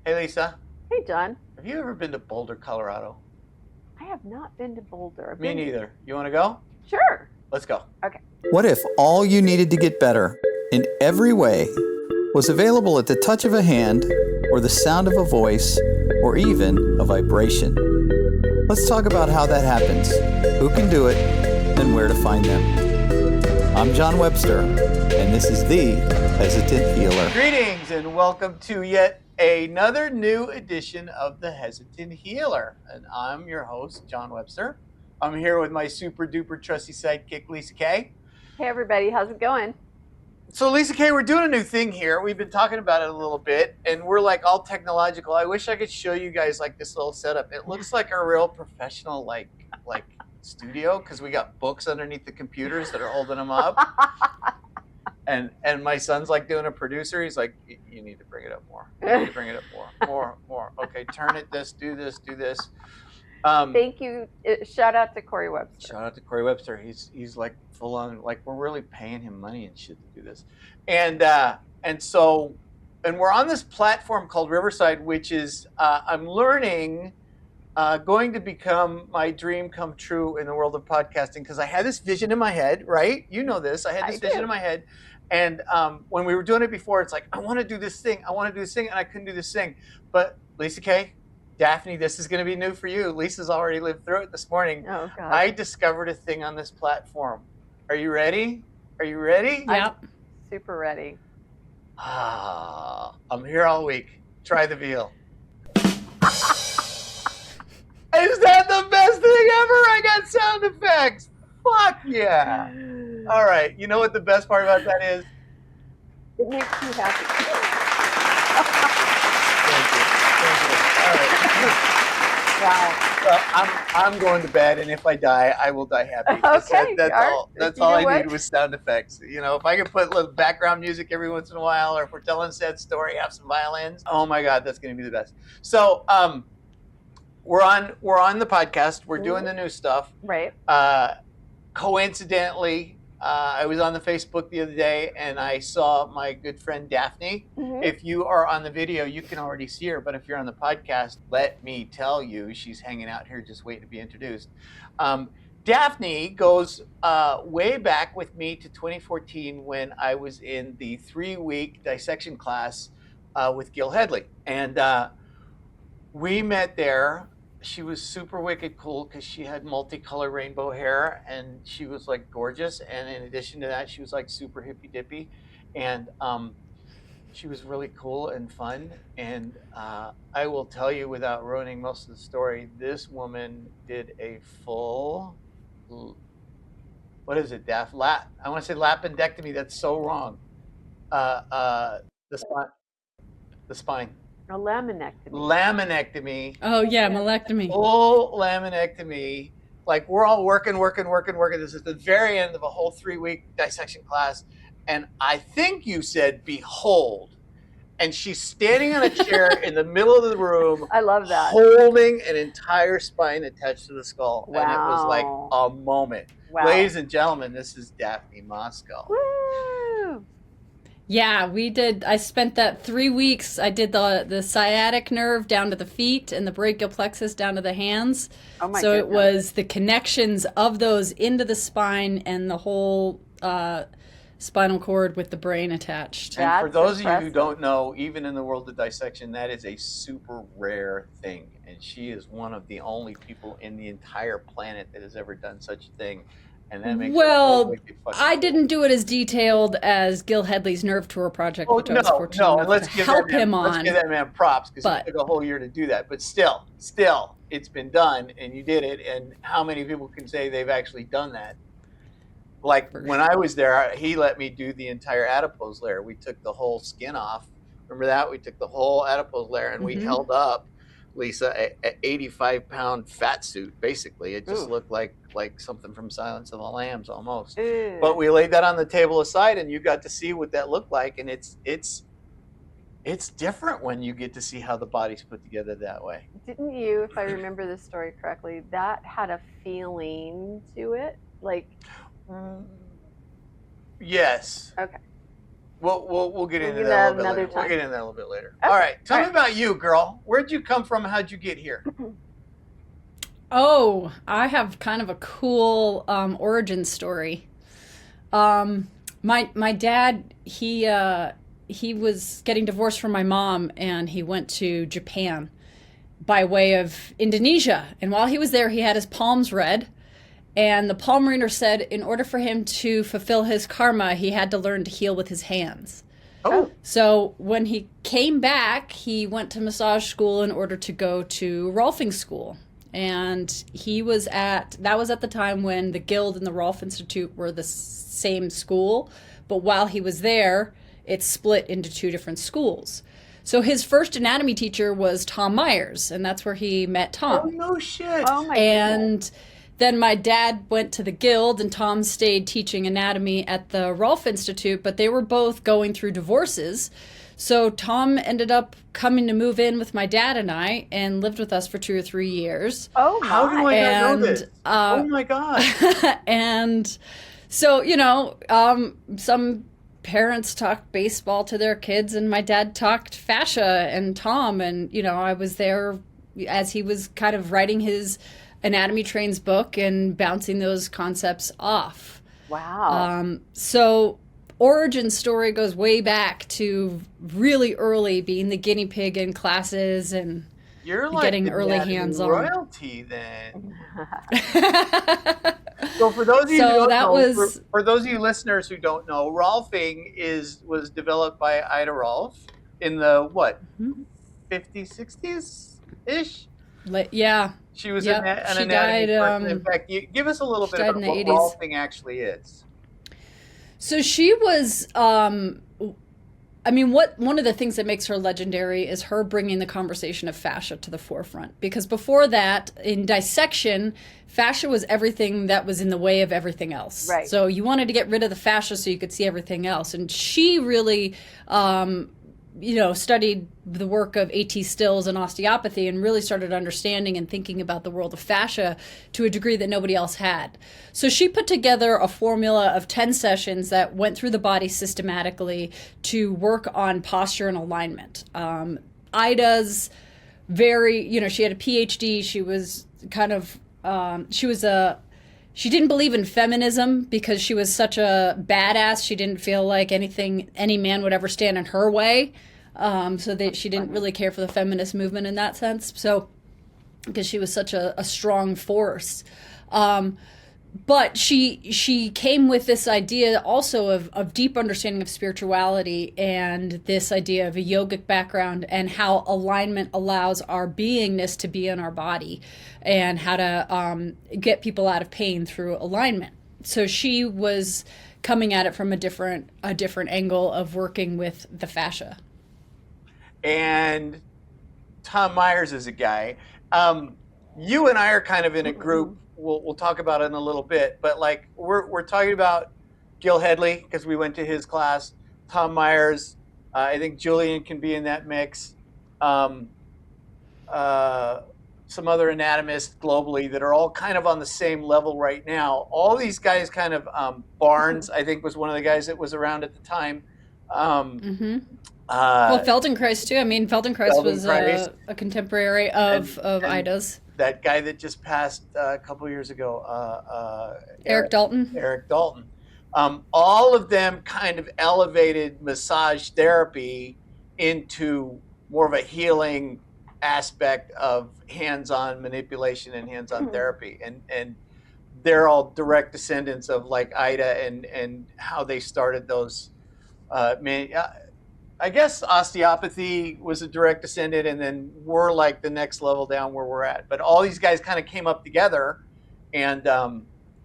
Hey, Lisa. Hey, John. Have you ever been to Boulder, Colorado? I have not been to Boulder. Me neither. You want to go? Sure. Let's go. Okay. What if all you needed to get better in every way was available at the touch of a hand, or the sound of a voice, or even a vibration? Let's talk about how that happens, who can do it, and where to find them. I'm John Webster, and this is The Hesitant Healer. Greetings and welcome to yet another new edition of The Hesitant Healer. And I'm your host, John Webster. I'm here with my super duper trusty sidekick, Lisa Kay. Hey, everybody. How's it going? So Lisa Kay, we're doing a new thing here. We've been talking about it a little bit, and we're like all technological. I wish I could show you guys like this little setup. It looks like a real professional like studio because we got books underneath the computers that are holding them up. And my son's like doing a producer. He's like, you need to bring it up more. You need to bring it up more. Okay, turn it this, do this, do this. Thank you. Shout out to Corey Webster. Shout out to Corey Webster. He's like full on, like we're really paying him money and shit to do this. And we're on this platform called Riverside, which is I'm learning going to become my dream come true in the world of podcasting, because I had this vision in my head, right? You know this. I had this vision in my head. And when we were doing it before, it's like, I want to do this thing. I want to do this thing. And I couldn't do this thing. But Lisa Kay, Daphne, this is going to be new for you. Lisa's already lived through it this morning. Oh, God. I discovered a thing on this platform. Are you ready? Are you ready? Yep. I'm super ready. I'm here all week. Try the veal. Is that the best thing ever? I got sound effects. Fuck yeah. All right. You know what the best part about that is? It makes you happy. Thank you. All right. Wow. Well, I'm going to bed, and if I die, I will die happy. Okay. That's all I need was sound effects. You know, if I could put a little background music every once in a while, or if we're telling a sad story, have some violins. Oh my God, that's going to be the best. So, we're on the podcast. We're doing the new stuff. Right. Coincidentally, I was on the Facebook the other day and I saw my good friend Daphne. Mm-hmm. If you are on the video, you can already see her. But if you're on the podcast, let me tell you, she's hanging out here just waiting to be introduced. Daphne goes way back with me to 2014 when I was in the 3-week dissection class with Gil Hedley. And we met there. She was super wicked cool because she had multicolored rainbow hair and she was like gorgeous. And in addition to that, she was like super hippy dippy. And she was really cool and fun. And I will tell you without ruining most of the story, this woman did a full, what is it, Daph? I want to say lapendectomy. That's so wrong. The spine. A laminectomy. Laminectomy. Oh, yeah, malectomy. Full laminectomy. Like, we're all working. This is the very end of a whole 3-week dissection class. And I think you said, behold. And she's standing on a chair in the middle of the room. I love that. Holding an entire spine attached to the skull. Wow. And it was like a moment. Wow. Ladies and gentlemen, this is Daphne Mosko. Woo! Yeah, we did. I spent that 3 weeks. I did the sciatic nerve down to the feet and the brachial plexus down to the hands. Oh my So goodness. it was the connections of those into the spine and the whole spinal cord with the brain attached. And That's for those impressive. of you who don't know, even in the world of dissection, that is a super rare thing. And she is one of the only people in the entire planet that has ever done such a thing. And that makes I didn't do it as detailed as Gil Hedley's Nerve Tour project, which I was fortunate enough to help him on. Let's give that man props because it took a whole year to do that. But still, it's been done, and you did it. And how many people can say they've actually done that? Like when I was there, he let me do the entire adipose layer. We took the whole skin off. Remember that? We took the whole adipose layer, and we held up, Lisa, a 85-pound fat suit. Basically, it just looked like something from Silence of the Lambs almost. But we laid that on the table aside, and you got to see what that looked like, and it's different when you get to see how the body's put together that way. Didn't you, if I remember this story correctly, that had a feeling to it? Like, yes. Okay. We'll get We'll into get that a that little bit another later. We'll time. get into that a little bit later. Okay. All right. Tell All me right. about you, girl. Where'd you come from? How'd you get here? Oh, I have kind of a cool origin story. My dad, he was getting divorced from my mom, and he went to Japan by way of Indonesia. And while he was there, he had his palms read. And the palm reader said in order for him to fulfill his karma, he had to learn to heal with his hands. Oh. So when he came back, he went to massage school in order to go to Rolfing school. And that was at the time when the Guild and the Rolf Institute were the same school. But while he was there, it split into two different schools. So his first anatomy teacher was Tom Myers, and that's where he met Tom. Oh, no shit. Oh my And goodness. then my dad went to the Guild, and Tom stayed teaching anatomy at the Rolf Institute, but they were both going through divorces. So Tom ended up coming to move in with my dad and I and lived with us for 2 or 3 years. Oh How do my. I not know And, this? Oh my God. And so, some parents talk baseball to their kids, and my dad talked fascia and Tom, and I was there as he was kind of writing his Anatomy Trains book and bouncing those concepts off. Wow. So origin story goes way back to really early, being the guinea pig in classes and You're like getting the early anatomy hands-on. royalty then. So for those of you So who don't that know, was- for those of you listeners who don't know, Rolfing was developed by Ida Rolf in the what, 50s, 60s ish. Yeah. She was Yep, an she anatomy died, person. In fact, give us a little she bit died about in the what 80s. Rolfing actually is. So she was, one of the things that makes her legendary is her bringing the conversation of fascia to the forefront. Because before that, in dissection, fascia was everything that was in the way of everything else. Right. So you wanted to get rid of the fascia so you could see everything else. And she really, studied the work of A.T. Stills and osteopathy and really started understanding and thinking about the world of fascia to a degree that nobody else had. So she put together a formula of 10 sessions that went through the body systematically to work on posture and alignment. Ida's she had a PhD. She was kind of, she didn't believe in feminism because she was such a badass. She didn't feel like any man would ever stand in her way. She didn't really care for the feminist movement in that sense. So, because she was such a strong force. But she came with this idea also of deep understanding of spirituality and this idea of a yogic background and how alignment allows our beingness to be in our body and how to get people out of pain through alignment. So she was coming at it from a different angle of working with the fascia. And Tom Myers is a guy. You and I are kind of in a group. We'll talk about it in a little bit, but like we're talking about Gil Headley because we went to his class. Tom Myers, I think Julian can be in that mix. Some other anatomists globally that are all kind of on the same level right now. All these guys kind of Barnes, I think, was one of the guys that was around at the time. Well, Feldenkrais too. I mean, Feldenkrais was a contemporary of Ida's. That guy that just passed a couple of years ago, Eric Dalton. Eric Dalton. All of them kind of elevated massage therapy into more of a healing aspect of hands-on manipulation and hands-on therapy. And they're all direct descendants of like Ida and how they started those. I guess osteopathy was a direct descendant, and then we're like the next level down where we're at. But all these guys kind of came up together, and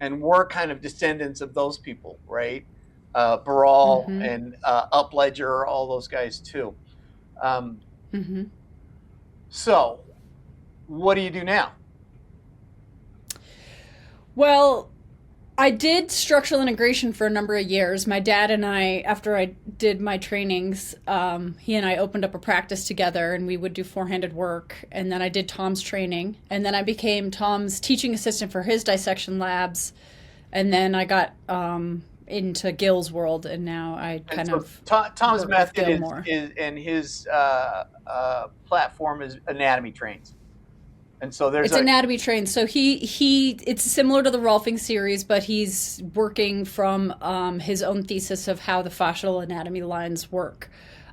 we're kind of descendants of those people, right? Baral and Upledger, all those guys too. So, what do you do now? Well, I did structural integration for a number of years. My dad and I, after I did my trainings, he and I opened up a practice together and we would do four-handed work. And then I did Tom's training. And then I became Tom's teaching assistant for his dissection labs. And then I got into Gil's world, and now I kind of Tom's work with method Gil more. is and his platform is anatomy trains. And so there's It's anatomy trained. So it's similar to the Rolfing series, but he's working from his own thesis of how the fascial anatomy lines work.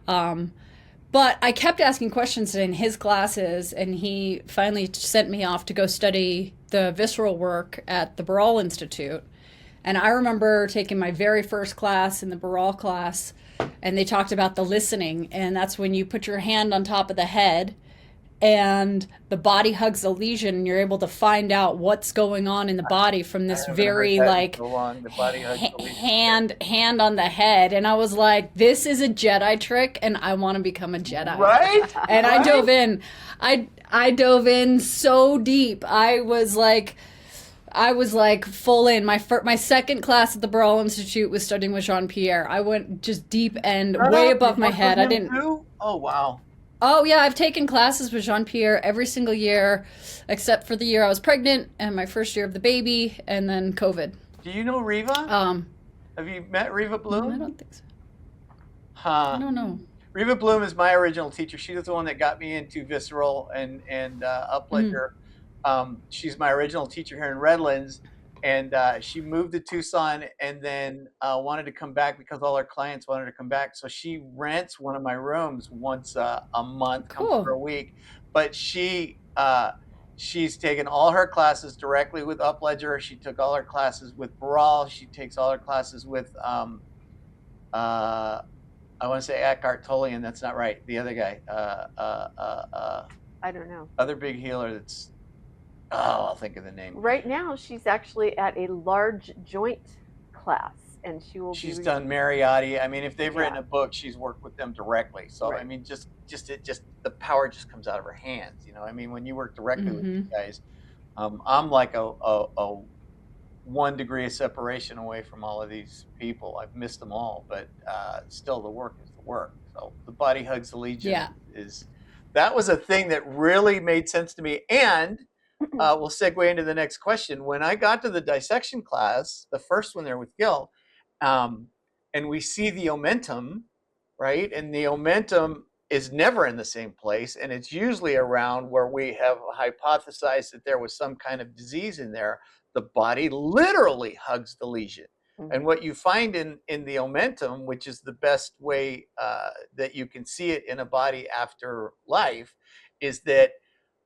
But I kept asking questions in his classes, and he finally sent me off to go study the visceral work at the Barral Institute. And I remember taking my very first class in the Barral class, and they talked about the listening, and that's when you put your hand on top of the head and the body hugs the lesion, and you're able to find out what's going on in the body from this very like hand on the head. And I was like, this is a Jedi trick, and I want to become a Jedi. Right? And I dove in. I dove in so deep. I was like full in. My second class at the Barral Institute was studying with Jean-Pierre. I went just deep and way above my head. I didn't. Oh wow. Oh, yeah, I've taken classes with Jean-Pierre every single year, except for the year I was pregnant and my first year of the baby, and then COVID. Do you know Riva? Have you met Riva Bloom? I don't think so. Huh. I don't know. Riva Bloom is my original teacher. She was the one that got me into visceral and Upledger. She's my original teacher here in Redlands. And she moved to Tucson and then wanted to come back because all her clients wanted to come back. So she rents one of my rooms once a month, comes for a week. But she's taken all her classes directly with Upledger. She took all her classes with Barral. She takes all her classes with, I want to say Eckhart Tolle, and that's not right. The other guy. I don't know. Other big healer that's... Oh, I'll think of the name. Right now, she's actually at a large joint class, and she's done Mariotti. I mean, if they've written a book, she's worked with them directly. So right. I mean, just the power just comes out of her hands. You know, I mean, when you work directly with these guys, I'm like a 1 degree of separation away from all of these people. I've missed them all, but still, the work is the work. So the body hugs the legion that was a thing that really made sense to me. And we'll segue into the next question. When I got to the dissection class, the first one there with Gil, and we see the omentum, right? And the omentum is never in the same place, and it's usually around where we have hypothesized that there was some kind of disease in there. The body literally hugs the lesion. And what you find in the omentum, which is the best way that you can see it in a body after life, is that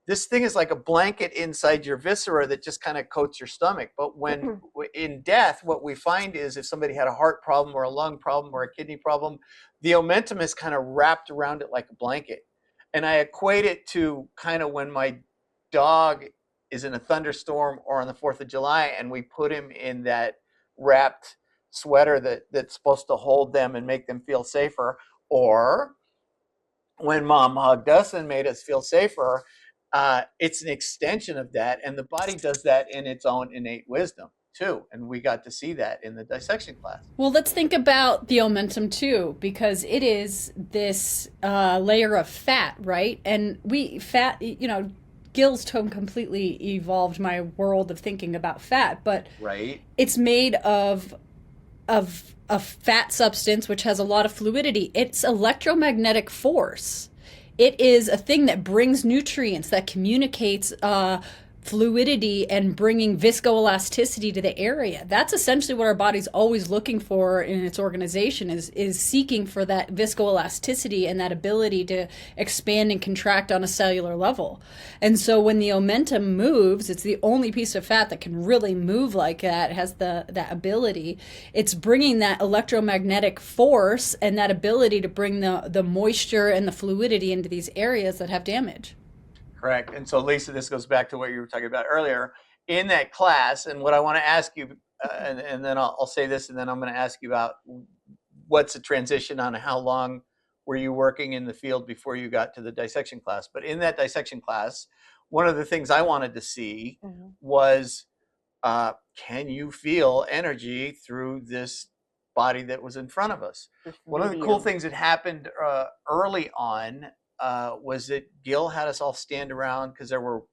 this thing is like a blanket inside your viscera that just kind of coats your stomach. But when in death, what we find is if somebody had a heart problem or a lung problem or a kidney problem, the omentum is kind of wrapped around it like a blanket. And I equate it to kind of when my dog is in a thunderstorm or on the 4th of July and we put him in that wrapped sweater that's supposed to hold them and make them feel safer, or when mom hugged us and made us feel safer. It's an extension of that, and the body does that in its own innate wisdom too, and we got to see that in the dissection class. Well, let's think about the omentum too, because it is this layer of fat, right? And Gil's tone completely evolved my world of thinking about fat, but right, it's made of a fat substance which has a lot of fluidity. It's electromagnetic force. It is a thing that brings nutrients, that communicates fluidity and bringing viscoelasticity to the area. That's essentially what our body's always looking for in its organization, is seeking for that viscoelasticity and that ability to expand and contract on a cellular level. And so when the omentum moves, it's the only piece of fat that can really move like that. It has that ability. It's bringing that electromagnetic force and that ability to bring the moisture and the fluidity into these areas that have damage. Correct. And so, Lisa, this goes back to what you were talking about earlier in that class. And what I want to ask you, and then I'll say this, and then I'm going to ask you about what's the transition on how long were you working in the field before you got to the dissection class. But in that dissection class, one of the things I wanted to see was, can you feel energy through this body that was in front of us? One of the cool things that happened early on was that Gil had us all stand around because there were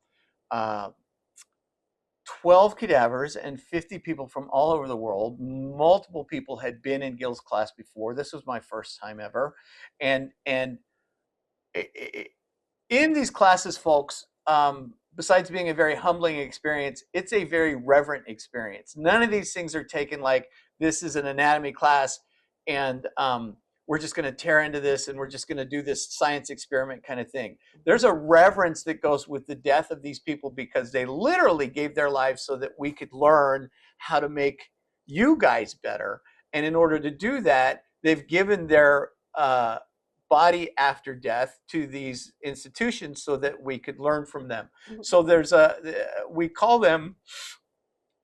12 cadavers and 50 people from all over the world. Multiple people had been in Gil's class before. This was my first time ever. And in these classes, folks, besides being a very humbling experience, it's a very reverent experience. None of these things are taken like this is an anatomy class and we're just going to tear into this and we're just going to do this science experiment kind of thing. There's a reverence that goes with the death of these people because they literally gave their lives so that we could learn how to make you guys better. And in order to do that, they've given their body after death to these institutions so that we could learn from them. So we call them,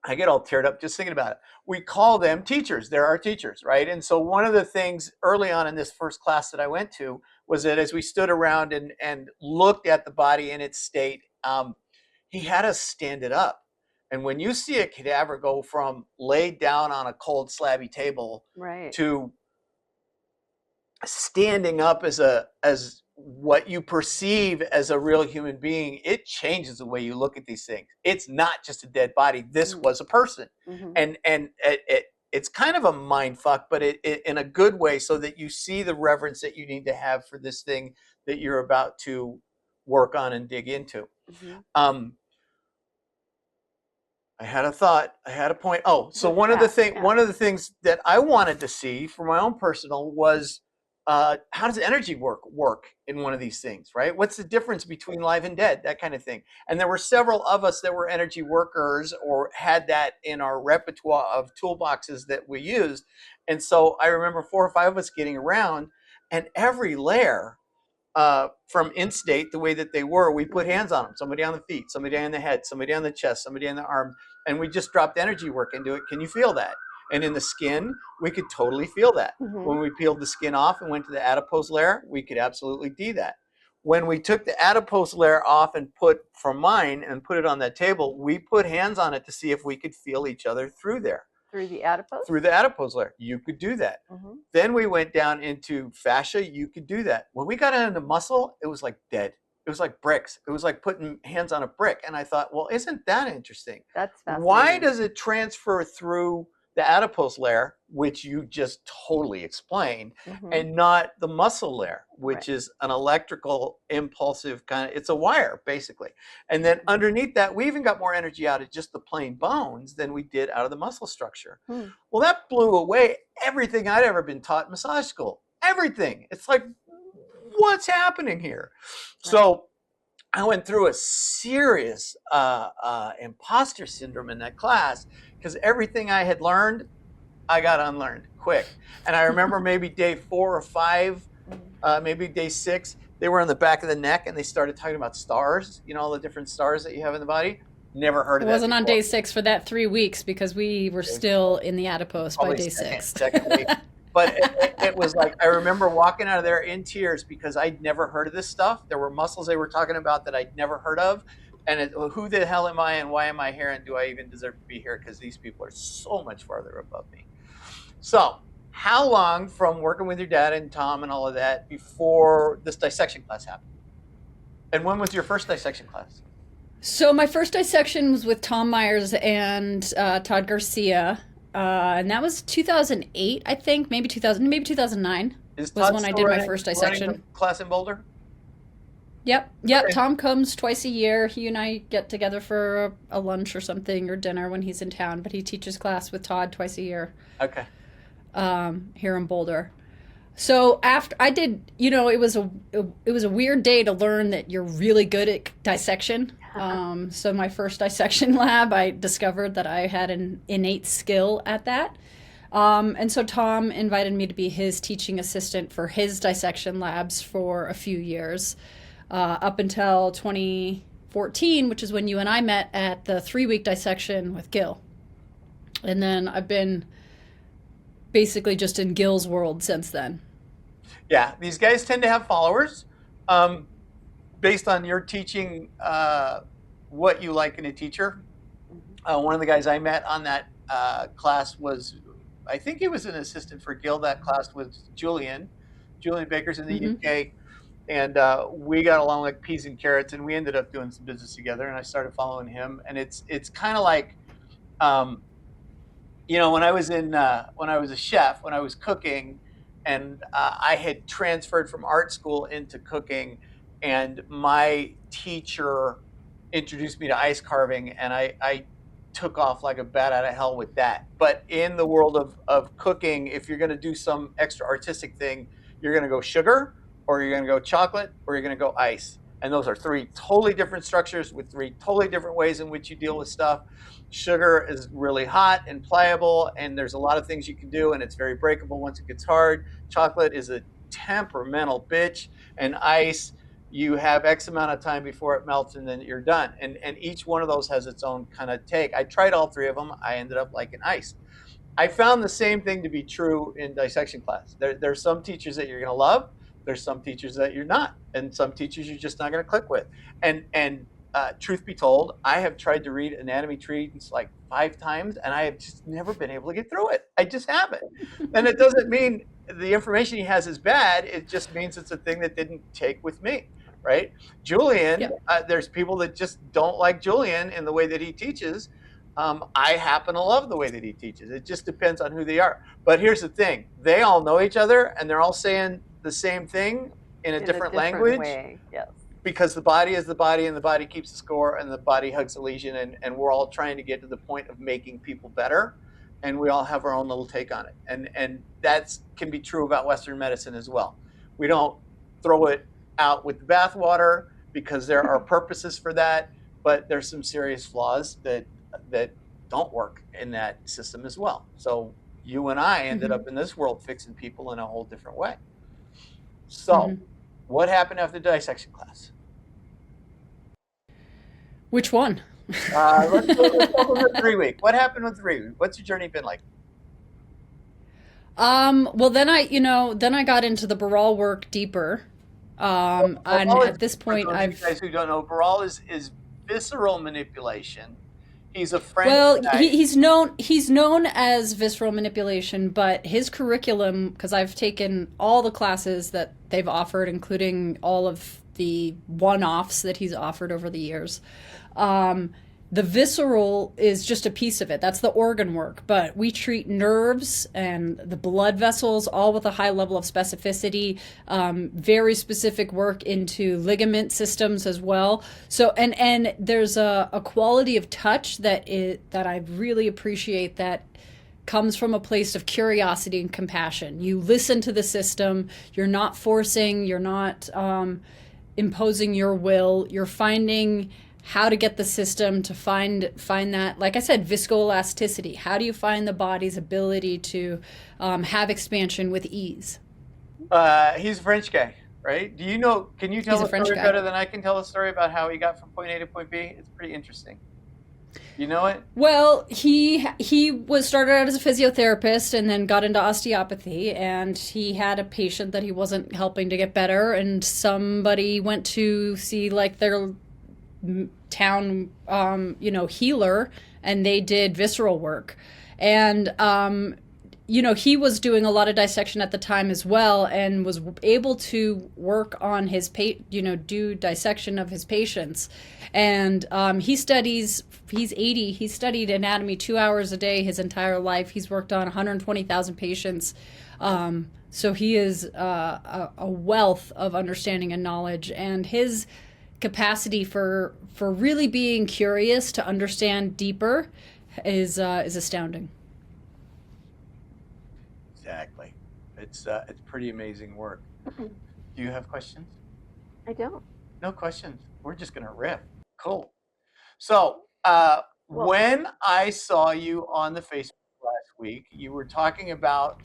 I get all teared up just thinking about it. We call them teachers. They're our teachers, right? And so one of the things early on in this first class that I went to was that as we stood around and looked at the body in its state, he had us stand it up. And when you see a cadaver go from laid down on a cold slabby table to standing up as what you perceive as a real human being, it changes the way you look at these things. It's not just a dead body. This was a person. And it's kind of a mind fuck, but it in a good way, so that you see the reverence that you need to have for this thing that you're about to work on and dig into. I had a thought. I had a point. Oh, so one of the things that I wanted to see for my own personal was how does energy work in one of these things, right? What's the difference between live and dead, that kind of thing. And there were several of us that were energy workers or had that in our repertoire of toolboxes that we used. And so I remember 4 or 5 of us getting around, and every layer from in-state, the way that they were, we put hands on them. Somebody on the feet, somebody on the head, somebody on the chest, somebody on the arms, and we just dropped energy work into it. Can you feel that? And in the skin, we could totally feel that. When we peeled the skin off and went to the adipose layer, we could absolutely do that. When we took the adipose layer off and put it on that table, we put hands on it to see if we could feel each other through there. Through the adipose? Through the adipose layer. You could do that. Then we went down into fascia. You could do that. When we got into muscle, it was like dead. It was like bricks. It was like putting hands on a brick. And I thought, well, isn't that interesting? That's fascinating. Why does it transfer through the adipose layer, which you just totally explained, and not the muscle layer, which is an electrical impulsive kind of, it's a wire basically. And then underneath that, we even got more energy out of just the plain bones than we did out of the muscle structure. Well, that blew away everything I'd ever been taught in massage school. Everything. It's like, what's happening here? So I went through a serious imposter syndrome in that class, because everything I had learned, I got unlearned quick. And I remember maybe day 4 or 5, maybe day 6, they were on the back of the neck and they started talking about stars, you know, all the different stars that you have in the body. Never heard of that. It wasn't on day 6 for that 3 weeks because we were still in the adipose by day 6. Second week. But it was like, I remember walking out of there in tears because I'd never heard of this stuff. There were muscles they were talking about that I'd never heard of. And who the hell am I and why am I here and do I even deserve to be here? Because these people are so much farther above me. So how long from working with your dad and Tom and all of that before this dissection class happened? And when was your first dissection class? So my first dissection was with Tom Myers and Todd Garcia. And that was 2008, I think, maybe 2009 was when I did my first dissection. Class in Boulder? Yep. Okay. Tom comes twice a year. He and I get together for a lunch or something or dinner when he's in town, but he teaches class with Todd twice a year. Okay. Here in Boulder. So after I did, you know, it was a weird day to learn that you're really good at dissection. So my first dissection lab, I discovered that I had an innate skill at that. And so Tom invited me to be his teaching assistant for his dissection labs for a few years, up until 2014, which is when you and I met at the 3-week dissection with Gil. And then I've been basically just in Gil's world since then. Yeah, these guys tend to have followers. Based on your teaching, what you like in a teacher. One of the guys I met on that class was, I think he was an assistant for Gil. That class was Julian Baker's in the UK. and we got along like peas and carrots, and we ended up doing some business together. And I started following him, and it's kind of like, when I was a chef, when I was cooking, and I had transferred from art school into cooking, and my teacher introduced me to ice carving, and I took off like a bat out of hell with that. But in the world of cooking, if you're going to do some extra artistic thing, you're going to go sugar, or you're going to go chocolate, or you're going to go ice. And those are three totally different structures with three totally different ways in which you deal with stuff. Sugar is really hot and pliable, and there's a lot of things you can do, and it's very breakable once it gets hard. Chocolate is a temperamental bitch, and ice, you have X amount of time before it melts, and then you're done. And each one of those has its own kind of take. I tried all three of them. I ended up liking ice. I found the same thing to be true in dissection class. There's some teachers that you're going to love. There's some teachers that you're not, and some teachers you're just not going to click with. And truth be told, I have tried to read anatomy treatise like 5 times, and I have just never been able to get through it. I just haven't. And it doesn't mean the information he has is bad. It just means it's a thing that didn't take with me, right? Julian, there's people that just don't like Julian in the way that he teaches. I happen to love the way that he teaches. It just depends on who they are. But here's the thing. They all know each other, and they're all saying the same thing in a different language. Way. Yes. Because the body is the body, and the body keeps the score, and the body hugs the lesion, and we're all trying to get to the point of making people better, and we all have our own little take on it. And that can be true about Western medicine as well. We don't throw it out with the bathwater because there are purposes for that, but there's some serious flaws that don't work in that system as well. So you and I ended up in this world fixing people in a whole different way. So what happened after dissection class? Which one? Let's go with the 3 week. What happened with 3 week? What's your journey been like? Well, then I got into the Baral work deeper. And at this point, for those of you guys who don't know, Baral is visceral manipulation. He's a French guy. he's known as visceral manipulation, but his curriculum, because I've taken all the classes that they've offered, including all of the one-offs that he's offered over the years. The visceral is just a piece of it. That's the organ work. But we treat nerves and the blood vessels all with a high level of specificity, very specific work into ligament systems as well. So, and there's a quality of touch that I really appreciate that comes from a place of curiosity and compassion. You listen to the system. You're not forcing. You're not imposing your will. You're finding how to get the system to find that, like I said, viscoelasticity. How do you find the body's ability to have expansion with ease? He's a French guy, right? Can you tell a story better than I can tell a story about how he got from point A to point B? It's pretty interesting. You know it? Well, he started out as a physiotherapist and then got into osteopathy, and he had a patient that he wasn't helping to get better, and somebody went to see like their town healer, and they did visceral work, and he was doing a lot of dissection at the time as well, and was able to work on his do dissection of his patients. And he's 80. He studied anatomy 2 hours a day his entire life. He's worked on 120,000 patients. So he is a wealth of understanding and knowledge, and his capacity for really being curious to understand deeper is astounding. Exactly. It's pretty amazing work. Do you have questions? I don't. No questions. We're just gonna riff. Cool. So when I saw you on the Facebook last week, you were talking about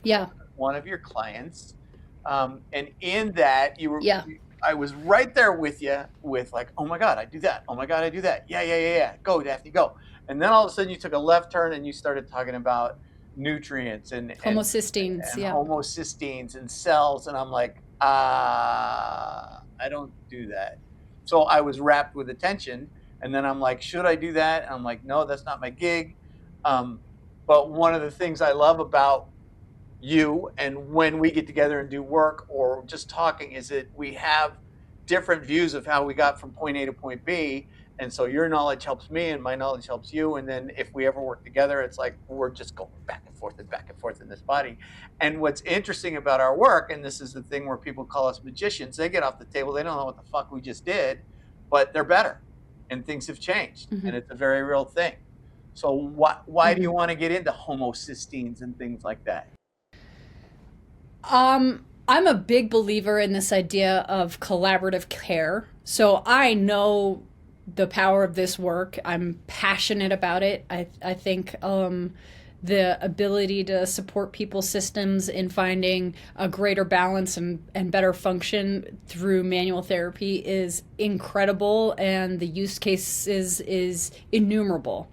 one of your clients, and in that you were. I was right there with you with like, oh my God, I do that. Oh my God, I do that. Yeah. Go, Daphne, go. And then all of a sudden you took a left turn and you started talking about nutrients and homocysteines, homocysteines and cells. And I'm like, I don't do that. So I was wrapped with attention. And then I'm like, should I do that? And I'm like, no, that's not my gig. But one of the things I love about you and when we get together and do work or just talking is that we have different views of how we got from point A to point B. And so your knowledge helps me and my knowledge helps you. And then if we ever work together, it's like we're just going back and forth in this body. And what's interesting about our work, and this is the thing where people call us magicians, they get off the table, they don't know what the fuck we just did, but they're better and things have changed. And it's a very real thing. So why do you want to get into homocysteines and things like that? I'm a big believer in this idea of collaborative care. So I know the power of this work. I'm passionate about it. I think the ability to support people's systems in finding a greater balance and better function through manual therapy is incredible, and the use cases is innumerable.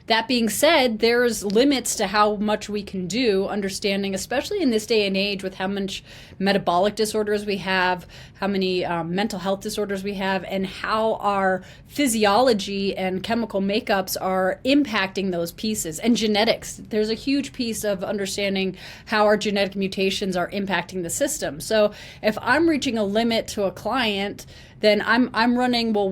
That being said, there's limits to how much we can do, understanding, especially in this day and age with how much metabolic disorders we have, how many mental health disorders we have, and how our physiology and chemical makeups are impacting those pieces. And genetics, there's a huge piece of understanding how our genetic mutations are impacting the system. So if I'm reaching a limit to a client, then I'm running, well,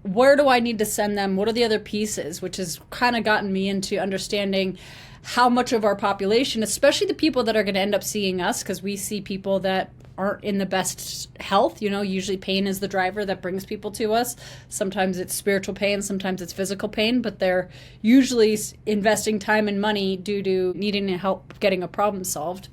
where do I need to send them? What are the other pieces? Which has kind of gotten me into understanding how much of our population, especially the people that are going to end up seeing us, because we see people that aren't in the best health. Usually pain is the driver that brings people to us. Sometimes it's spiritual pain, sometimes it's physical pain, but they're usually investing time and money due to needing help getting a problem solved.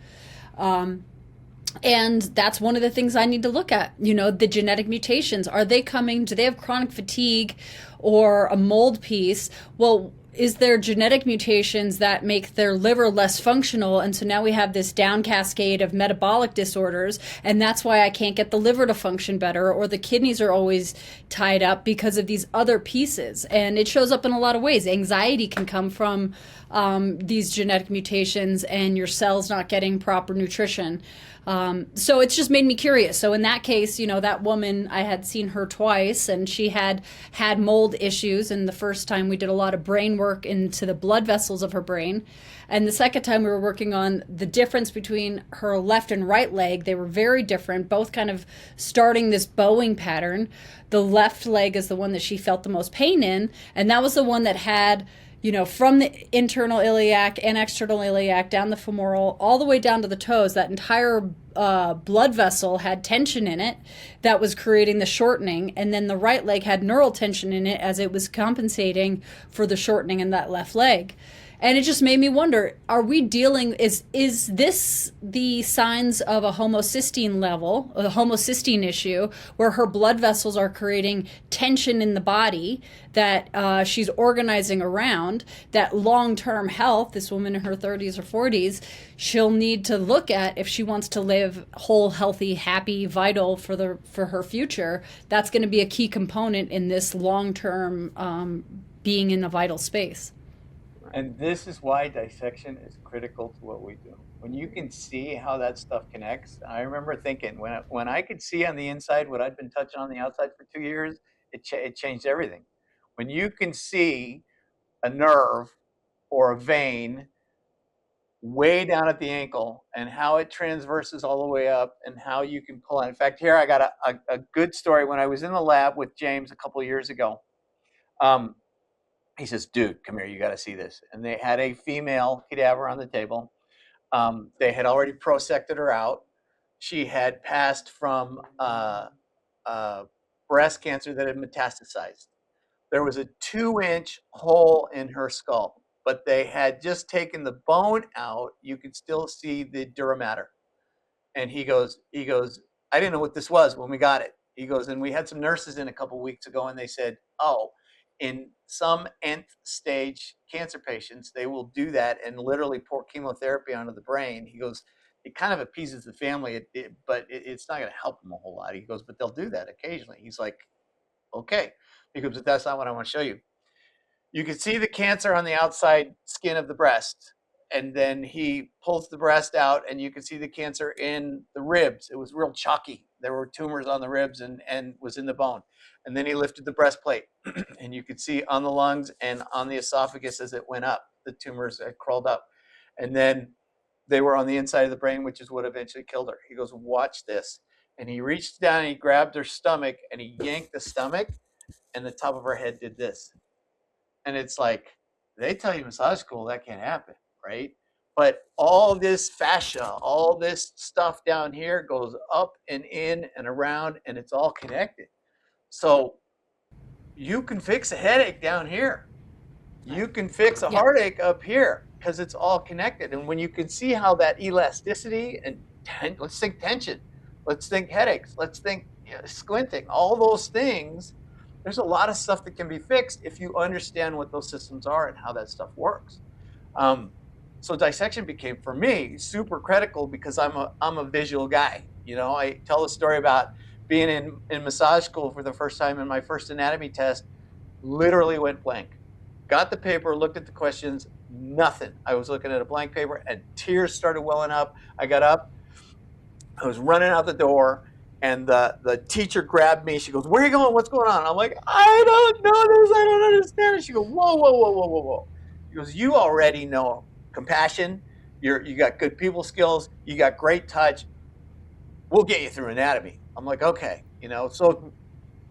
And that's one of the things I need to look at. The genetic mutations. Are they coming? Do they have chronic fatigue or a mold piece? Well, is there genetic mutations that make their liver less functional? And so now we have this down cascade of metabolic disorders. And that's why I can't get the liver to function better, or the kidneys are always tied up because of these other pieces. And it shows up in a lot of ways. Anxiety can come from these genetic mutations and your cells not getting proper nutrition. So it's just made me curious. So in that case, that woman, I had seen her twice, and she had mold issues. And the first time we did a lot of brain work into the blood vessels of her brain. And the second time we were working on the difference between her left and right leg. They were very different, both kind of starting this bowing pattern. The left leg is the one that she felt the most pain in. And that was the one that had, from the internal iliac and external iliac down the femoral, all the way down to the toes, that entire blood vessel had tension in it that was creating the shortening. And then the right leg had neural tension in it as it was compensating for the shortening in that left leg. And it just made me wonder, are we dealing, is this the signs of a homocysteine level, a homocysteine issue, where her blood vessels are creating tension in the body that she's organizing around, that long-term health, this woman in her 30s or 40s, she'll need to look at if she wants to live whole, healthy, happy, vital for her future. That's going to be a key component in this long-term being in a vital space. And this is why dissection is critical to what we do. When you can see how that stuff connects, I remember thinking when I could see on the inside what I'd been touching on the outside for 2 years, it changed everything. When you can see a nerve or a vein way down at the ankle and how it transverses all the way up and how you can pull on. In fact, here I got a good story. When I was in the lab with James a couple of years ago, he says, dude, come here, you got to see this. And they had a female cadaver on the table. They had already prosected her out. She had passed from breast cancer that had metastasized. There was a 2-inch hole in her skull, but they had just taken the bone out. You could still see the dura mater. And he goes, I didn't know what this was when we got it. He goes, and we had some nurses in a couple of weeks ago, and they said, oh, in some nth stage cancer patients, they will do that and literally pour chemotherapy onto the brain. He goes, it kind of appeases the family, but it's not going to help them a whole lot. He goes, but they'll do that occasionally. He's like, okay. He goes, but that's not what I want to show you. You can see the cancer on the outside skin of the breast. And then he pulls the breast out, and you can see the cancer in the ribs. It was real chalky. There were tumors on the ribs and was in the bone. And then he lifted the breastplate, and you could see on the lungs and on the esophagus as it went up, the tumors had crawled up. And then they were on the inside of the brain, which is what eventually killed her. He goes, watch this. And he reached down and he grabbed her stomach and he yanked the stomach, and the top of her head did this. And it's like, they tell you in massage school that can't happen, right? But all this fascia, all this stuff down here goes up and in and around, and it's all connected. So you can fix a headache down here. You can fix a heartache up here because it's all connected. And when you can see how that elasticity and let's think tension, let's think headaches, let's think squinting, all those things, there's a lot of stuff that can be fixed if you understand what those systems are and how that stuff works. So dissection became, for me, super critical because I'm a visual guy. You know, I tell the story about being in massage school for the first time, and my first anatomy test literally went blank. Got the paper, looked at the questions, nothing. I was looking at a blank paper and tears started welling up. I got up, I was running out the door, and the teacher grabbed me. She goes, "Where are you going? What's going on?" I'm like, "I don't know this. I don't understand it." She goes, "Whoa, whoa, whoa, whoa, whoa, whoa." She goes, "You already know compassion. You got good people skills. You got great touch. We'll get you through anatomy." I'm like, "Okay." You know, so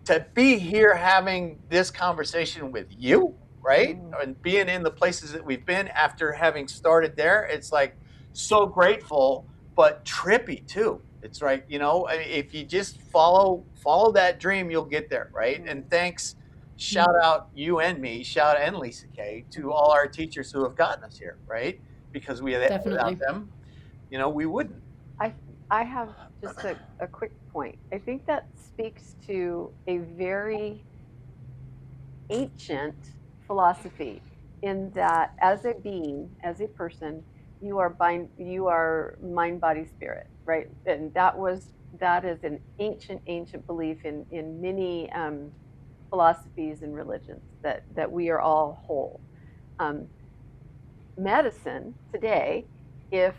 to be here having this conversation with you, right? And being in the places that we've been after having started there, it's like so grateful, but trippy too. It's right, you know, if you just follow that dream, you'll get there, right? And thanks, shout out you and me, shout out and Lisa Kay, to all our teachers who have gotten us here, right? Because without them, you know, we wouldn't. I have just a quick point. I think that speaks to a very ancient philosophy, in that as a being, as a person, you are mind, body, spirit, right? And that is an ancient belief in many philosophies and religions, that we are all whole. Medicine today, if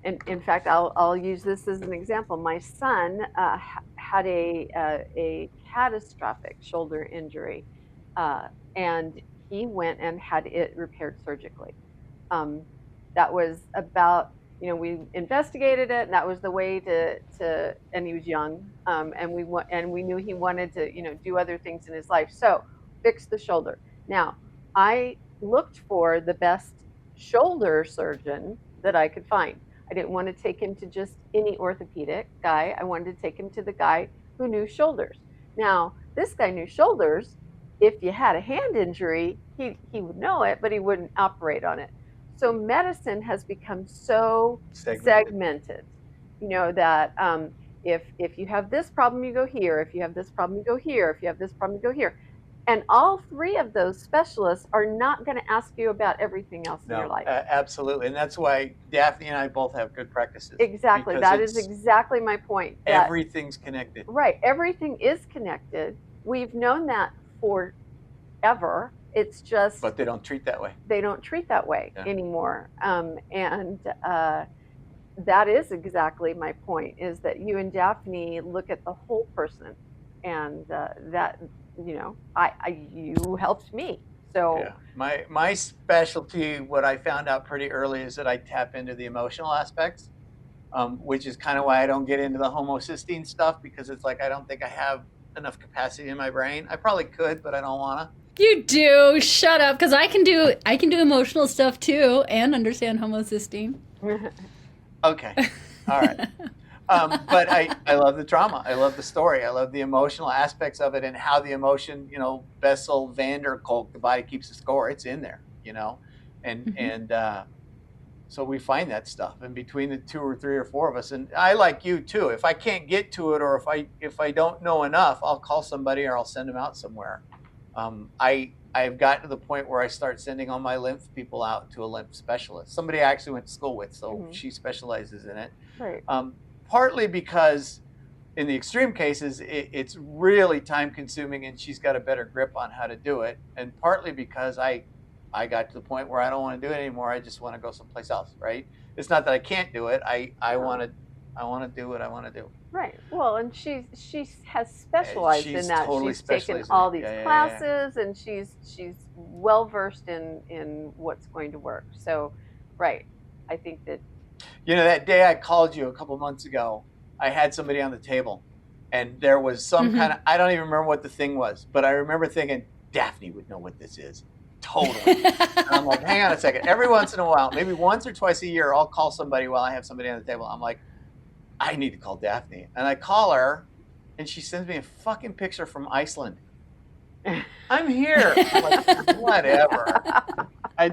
and in fact, I'll use this as an example. My son had a catastrophic shoulder injury, and he went and had it repaired surgically. That was about, you know, we investigated it, and that was the way to and he was young, and we knew he wanted to, you know, do other things in his life. So fix the shoulder. Now, I looked for the best shoulder surgeon that I could find. I didn't want to take him to just any orthopedic guy. I wanted to take him to the guy who knew shoulders. Now, this guy knew shoulders. If you had a hand injury, he would know it, but he wouldn't operate on it. So medicine has become so segmented, you know, that if you have this problem, you go here. If you have this problem, you go here. If you have this problem, you go here. And all three of those specialists are not going to ask you about everything else in your life. Absolutely. And that's why Daphne and I both have good practices. Exactly. That is exactly my point. Everything's connected. Right. Everything is connected. We've known that forever. It's just... But they don't treat that way. They don't treat that way anymore. And that is exactly my point, is that you and Daphne look at the whole person. And that... you know, you helped me. So yeah. My specialty, what I found out pretty early, is that I tap into the emotional aspects, which is kind of why I don't get into the homocysteine stuff, because it's like I don't think I have enough capacity in my brain. I probably could, but I don't want to. You do. Shut up, because I can do emotional stuff too and understand homocysteine. Okay. All right. But I love the trauma. I love the story. I love the emotional aspects of it, and how the emotion, you know, Bessel van der Kolk, the body keeps the score. It's in there, you know, and so we find that stuff, and between the 2 or 3 or 4 of us, and I, like you too, if I can't get to it, or if I don't know enough, I'll call somebody or I'll send them out somewhere. I've gotten to the point where I start sending all my lymph people out to a lymph specialist, somebody I actually went to school with, so she specializes in it. Right. Partly because in the extreme cases, it's really time consuming and she's got a better grip on how to do it. And partly because I got to the point where I don't want to do it anymore. I just want to go someplace else, right? It's not that I can't do it. I want to do what I want to do. Right. Well, and she has specialized in that. Totally she's taken all these classes, and she's well versed in what's going to work. So, right. I think that... You know, that day I called you a couple months ago, I had somebody on the table, and there was some kind of, I don't even remember what the thing was, but I remember thinking, Daphne would know what this is. Totally. And I'm like, hang on a second. Every once in a while, maybe once or twice a year, I'll call somebody while I have somebody on the table. I'm like, I need to call Daphne. And I call her, and she sends me a fucking picture from Iceland. I'm here. I'm like, whatever.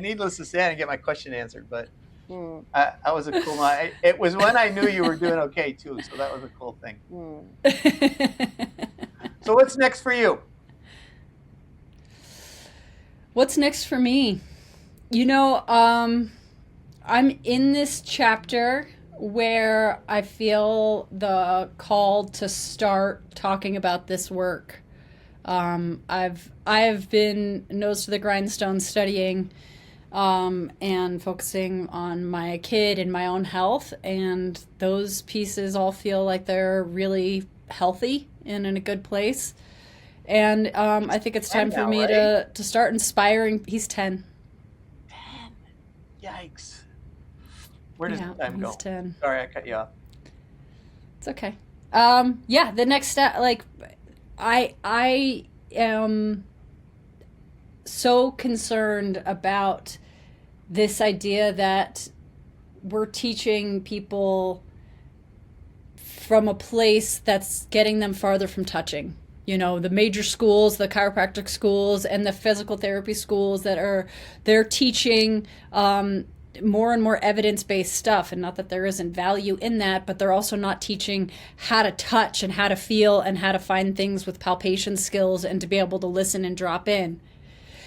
Needless to say, I didn't get my question answered, but that was a cool night. It was when I knew you were doing okay, too, so that was a cool thing. So what's next for you? What's next for me? You know, I'm in this chapter where I feel the call to start talking about this work. I've been nose to the grindstone studying and focusing on my kid and my own health, and those pieces all feel like they're really healthy and in a good place. And I think it's time for me to start inspiring. He's 10. 10. Yikes. Where does the time go? He's 10. Sorry, I cut you off. It's okay. The next step, like, I am so concerned about this idea that we're teaching people from a place that's getting them farther from touching. You know, the major schools, the chiropractic schools, and the physical therapy schools they're teaching more and more evidence-based stuff. And not that there isn't value in that, but they're also not teaching how to touch and how to feel and how to find things with palpation skills and to be able to listen and drop in.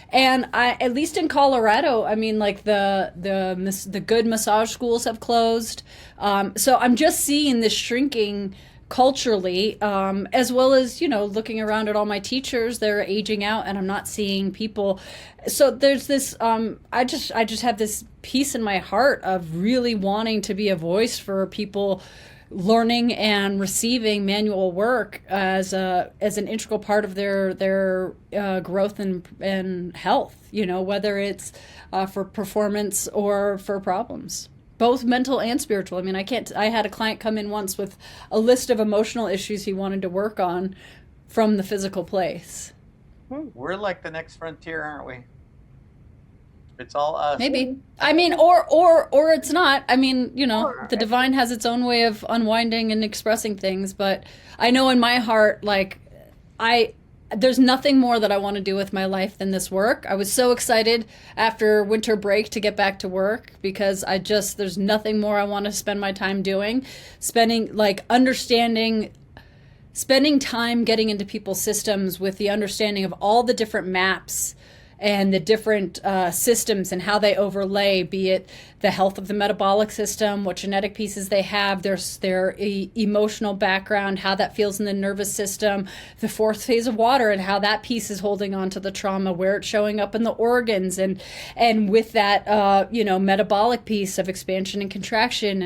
And at least in Colorado, I mean, like the good massage schools have closed. So I'm just seeing this shrinking culturally, as well as, you know, looking around at all my teachers, they're aging out and I'm not seeing people. So there's this, I just have this piece in my heart of really wanting to be a voice for people learning and receiving manual work as an integral part of their growth and health, you know, whether it's for performance or for problems. Both mental and spiritual. I mean, I had a client come in once with a list of emotional issues he wanted to work on from the physical place. We're like the next frontier, aren't we? It's all us. Maybe. I mean, or it's not. I mean, you know, the divine has its own way of unwinding and expressing things, but I know in my heart, like, there's nothing more that I want to do with my life than this work. I was so excited after winter break to get back to work because there's nothing more I want to spend my time doing. Spending time getting into people's systems with the understanding of all the different maps and the different systems and how they overlay, be it the health of the metabolic system, what genetic pieces they have, their emotional background, how that feels in the nervous system, the fourth phase of water and how that piece is holding on to the trauma, where it's showing up in the organs, and with that, metabolic piece of expansion and contraction,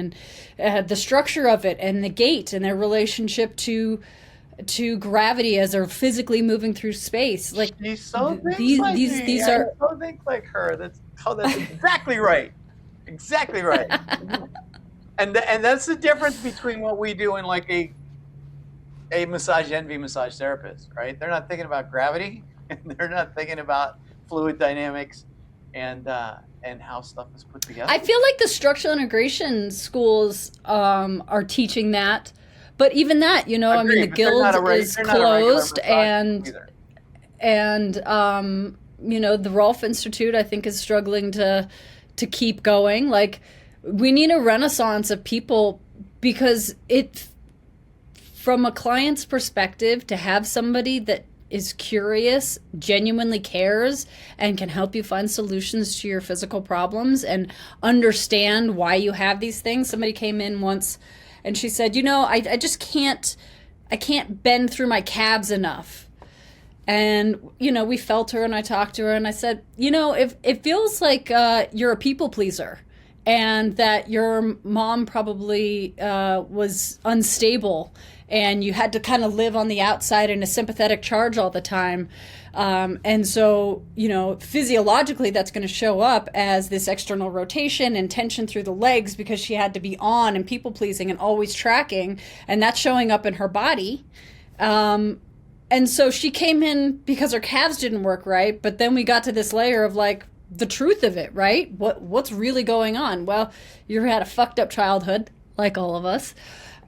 and the structure of it, and the gait and their relationship to gravity as they're physically moving through space. Like, she's so these are so think like her. That's exactly right. Exactly right. and that's the difference between what we do and like a massage envy massage therapist, right? They're not thinking about gravity and they're not thinking about fluid dynamics and how stuff is put together. I feel like the structural integration schools are teaching that. But even that, you know, Agreed, I mean, the guild is closed, and the Rolf Institute, I think, is struggling to keep going. Like, we need a renaissance of people, because from a client's perspective, to have somebody that is curious, genuinely cares, and can help you find solutions to your physical problems and understand why you have these things. Somebody came in once and she said, I just can't bend through my calves enough. And, we felt her and I talked to her and I said, if it feels like you're a people pleaser and that your mom probably was unstable and you had to kind of live on the outside in a sympathetic charge all the time. And so, physiologically, that's going to show up as this external rotation and tension through the legs because she had to be on and people pleasing and always tracking. And that's showing up in her body. And so she came in because her calves didn't work right. But then we got to this layer of like the truth of it, right? What's really going on? Well, you had a fucked up childhood, like all of us.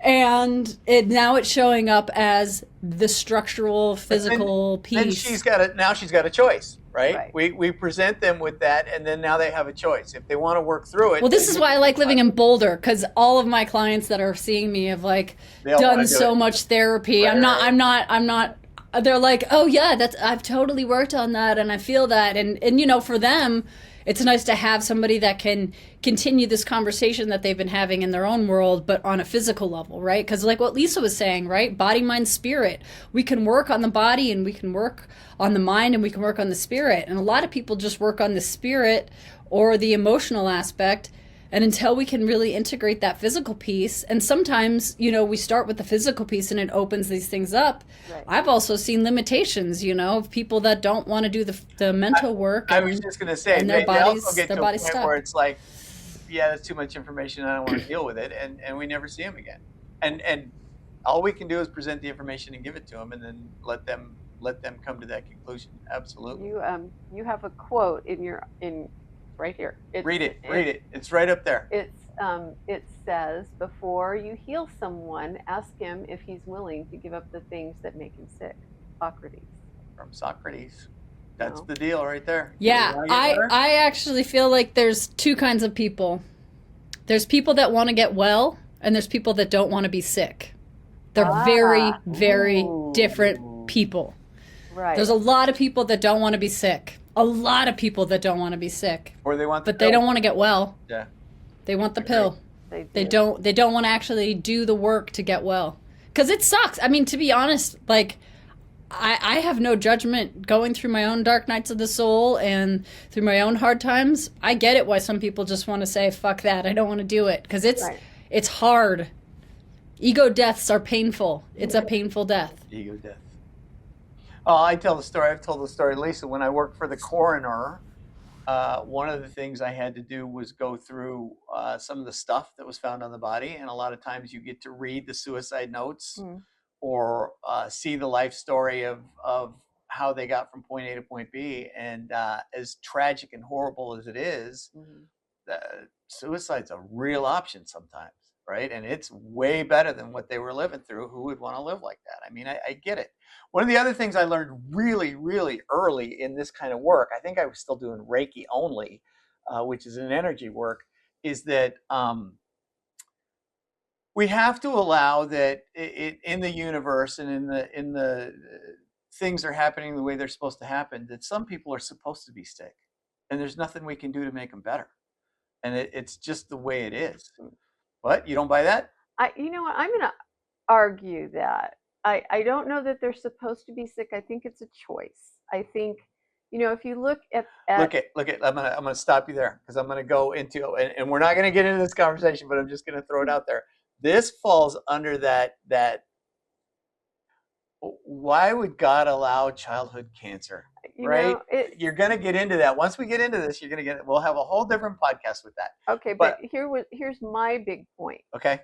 And now it's showing up as the structural, physical piece. Then she's got a choice, right? We present them with that, and then now they have a choice if they want to work through it. Well, this is why I like living in Boulder, because all of my clients that are seeing me have like done so much therapy. I'm not. They're like, oh yeah, I've totally worked on that, and I feel that, and for them, it's nice to have somebody that can continue this conversation that they've been having in their own world, but on a physical level, right? Because like what Lisa was saying, right? Body, mind, spirit. We can work on the body and we can work on the mind and we can work on the spirit. And a lot of people just work on the spirit or the emotional aspect. And until we can really integrate that physical piece, and sometimes, we start with the physical piece and it opens these things up. Right. I've also seen limitations, of people that don't want to do the mental work. I was just going to say, and their bodies, also get their to bodies a point stuck. where it's like, yeah, that's too much information. I don't want to deal with it. And we never see them again. And all we can do is present the information and give it to them and then let them come to that conclusion. Absolutely. You have a quote in right here. Read it. It's right up there. It says, before you heal someone, ask him if he's willing to give up the things that make him sick. Socrates. From Socrates. That's the deal right there. Yeah, I actually feel like there's two kinds of people. There's people that want to get well, and there's people that don't want to be sick. They're very, very different people. Right. There's a lot of people that don't want to be sick. Or they want the pill. They don't want to get well. Yeah. They want the pill. They don't want to actually do the work to get well. Because it sucks. I mean, to be honest, like, I have no judgment going through my own dark nights of the soul and through my own hard times. I get it why some people just want to say, fuck that, I don't want to do it. Because it's hard. Ego deaths are painful. It's a painful death. Ego death. Oh, I've told the story, Lisa, when I worked for the coroner, one of the things I had to do was go through some of the stuff that was found on the body. And a lot of times you get to read the suicide notes or see the life story of how they got from point A to point B. And as tragic and horrible as it is, suicide's a real option sometimes, right? And it's way better than what they were living through. Who would want to live like that? I mean, I get it. One of the other things I learned really, really early in this kind of work, I think I was still doing Reiki only, which is an energy work, is that we have to allow that in the universe and in the things are happening the way they're supposed to happen, that some people are supposed to be sick, and there's nothing we can do to make them better, and it's just the way it is. What? You don't buy that? You know what? I'm going to argue that. I don't know that they're supposed to be sick. I think it's a choice. I think, if you look at look at. I'm gonna stop you there because I'm gonna go into and we're not gonna get into this conversation, but I'm just gonna throw it out there. This falls under that. Why would God allow childhood cancer? Right? You're gonna get into that. Once we get into this, you're gonna get. We'll have a whole different podcast with that. Okay, but here's my big point. Okay.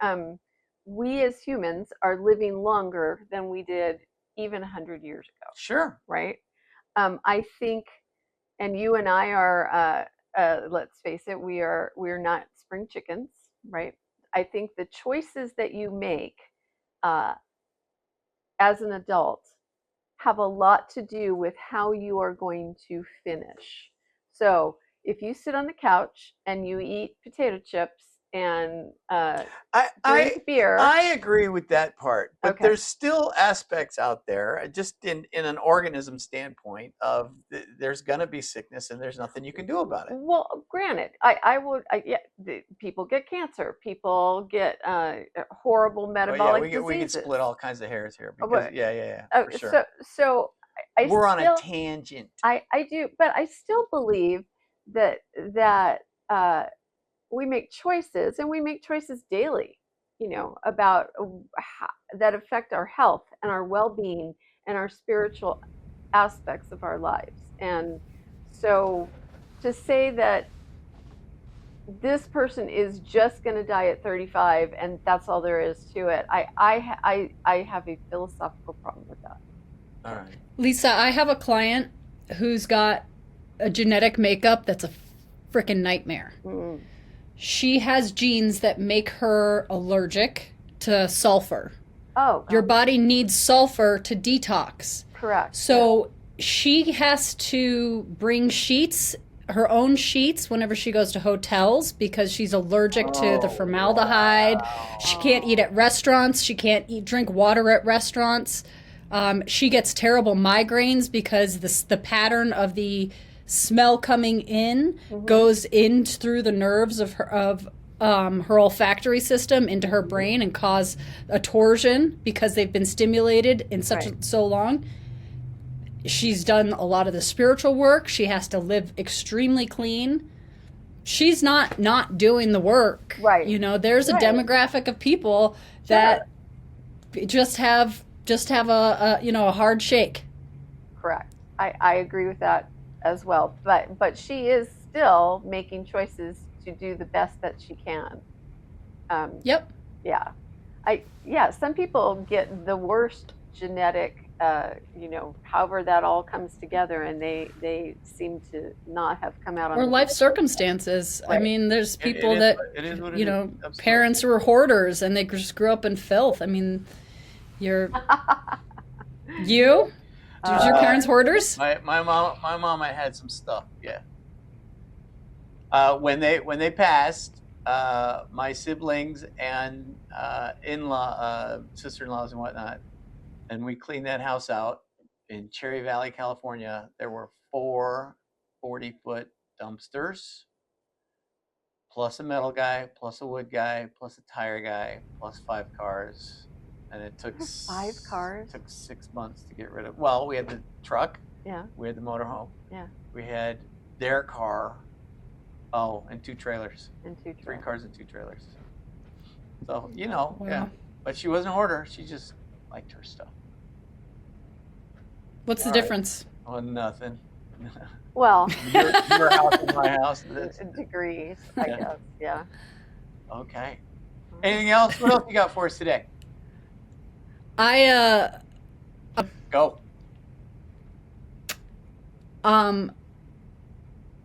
We as humans are living longer than we did even 100 years ago. Sure. Right? I think, and you and I are, let's face it, we're not spring chickens, right? I think the choices that you make as an adult have a lot to do with how you are going to finish. So if you sit on the couch and you eat potato chips and drink beer. I agree with that part, but there's still aspects out there, just in an organism standpoint, of there's going to be sickness and there's nothing you can do about it. Well, granted, people get cancer, people get horrible metabolic diseases. We can split all kinds of hairs here. Because, for sure. So we're on a tangent. I do, but I still believe that we make choices, and we make choices daily. about that affect our health and our well-being and our spiritual aspects of our lives. And so to say that this person is just going to die at 35 and that's all there is to it, I have a philosophical problem with that. All right. Lisa, I have a client who's got a genetic makeup that's a freaking nightmare. Mm. She has genes that make her allergic to sulfur. Oh, Your body needs sulfur to detox. correct. So she has to bring sheets, her own sheets, whenever she goes to hotels because she's allergic to the formaldehyde. Wow. She can't eat at restaurants. She can't drink water at restaurants. She gets terrible migraines because the pattern of the smell coming in goes in through the nerves of her olfactory system into her brain and cause a torsion because they've been stimulated in so long. She's done a lot of the spiritual work. She has to live extremely clean. She's not doing the work. Right. There's a demographic of people that just have a hard shake. Correct. I agree with that as well. But she is still making choices to do the best that she can. Yep. Yeah. Some people get the worst genetic, however that all comes together, and they seem to not have come out on Or life circumstances. Right. I mean, there's people It that, is what it is. Absolutely. parents who were hoarders and they just grew up in filth. I mean, you? Did your parents hoarders? My mom had some stuff. Yeah. When they passed, my siblings and sister-in-laws and whatnot, and we cleaned that house out in Cherry Valley, California. There were 4 40-foot dumpsters, plus a metal guy, plus a wood guy, plus a tire guy, plus 5 cars. And it took 5 cars. Took 6 months to get rid of. Well, we had the truck. Yeah. We had the motorhome. Yeah. We had their car. Oh, and 2 trailers. And 2 3 trailers. cars and 2 trailers. So Wow. yeah. But she wasn't a hoarder. She just liked her stuff. What's the All right. difference? Oh, nothing. Well, your house and my house. degrees, I Yeah. guess. Yeah. Okay. Anything else? What else you got for us today? I Go.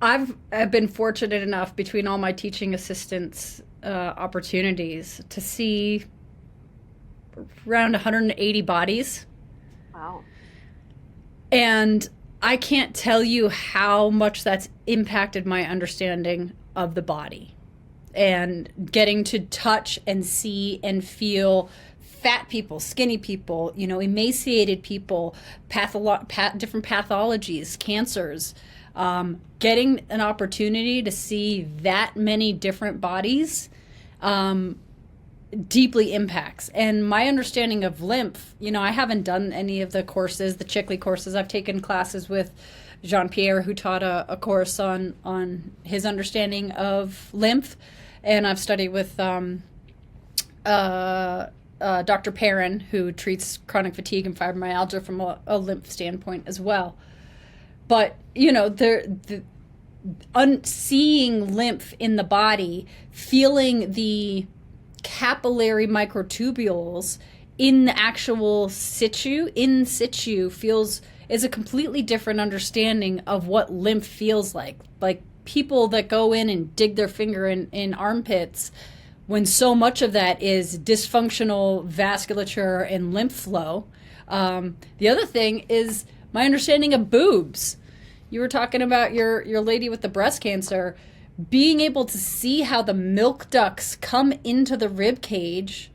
I've been fortunate enough between all my teaching assistants opportunities to see around 180 bodies. Wow. And I can't tell you how much that's impacted my understanding of the body and getting to touch and see and feel fat people, skinny people, emaciated people, different pathologies, cancers, getting an opportunity to see that many different bodies deeply impacts. And my understanding of lymph, I haven't done any of the courses, the Chickley courses. I've taken classes with Jean-Pierre, who taught a course on his understanding of lymph. And I've studied with Dr. Perrin, who treats chronic fatigue and fibromyalgia from a lymph standpoint as well. But, seeing lymph in the body, feeling the capillary microtubules in the actual in situ is a completely different understanding of what lymph feels like. Like people that go in and dig their finger in armpits, when so much of that is dysfunctional vasculature and lymph flow. The other thing is my understanding of boobs. You were talking about your lady with the breast cancer, being able to see how the milk ducts come into the rib cage,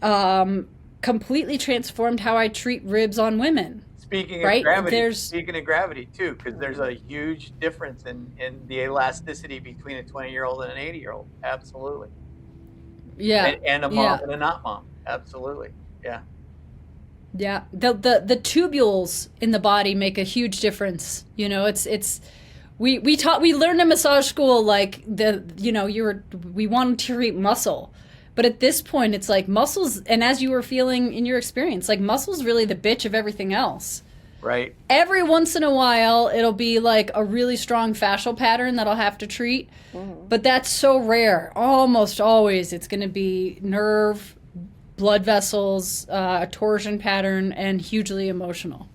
completely transformed how I treat ribs on women. Speaking Right? of gravity, There's- too, because there's a huge difference in the elasticity between a 20-year-old and an 80-year-old. Absolutely. Yeah. And a mom and a not mom. Absolutely. Yeah. Yeah, the tubules in the body make a huge difference. We learned in massage school like we wanted to treat muscle, But at this point, it's like muscles, and as you were feeling in your experience, like muscle's really the bitch of everything else. Right. Every once in a while, it'll be like a really strong fascial pattern that I'll have to treat. But that's so rare. Almost always, it's going to be nerve, blood vessels, a torsion pattern, and hugely emotional.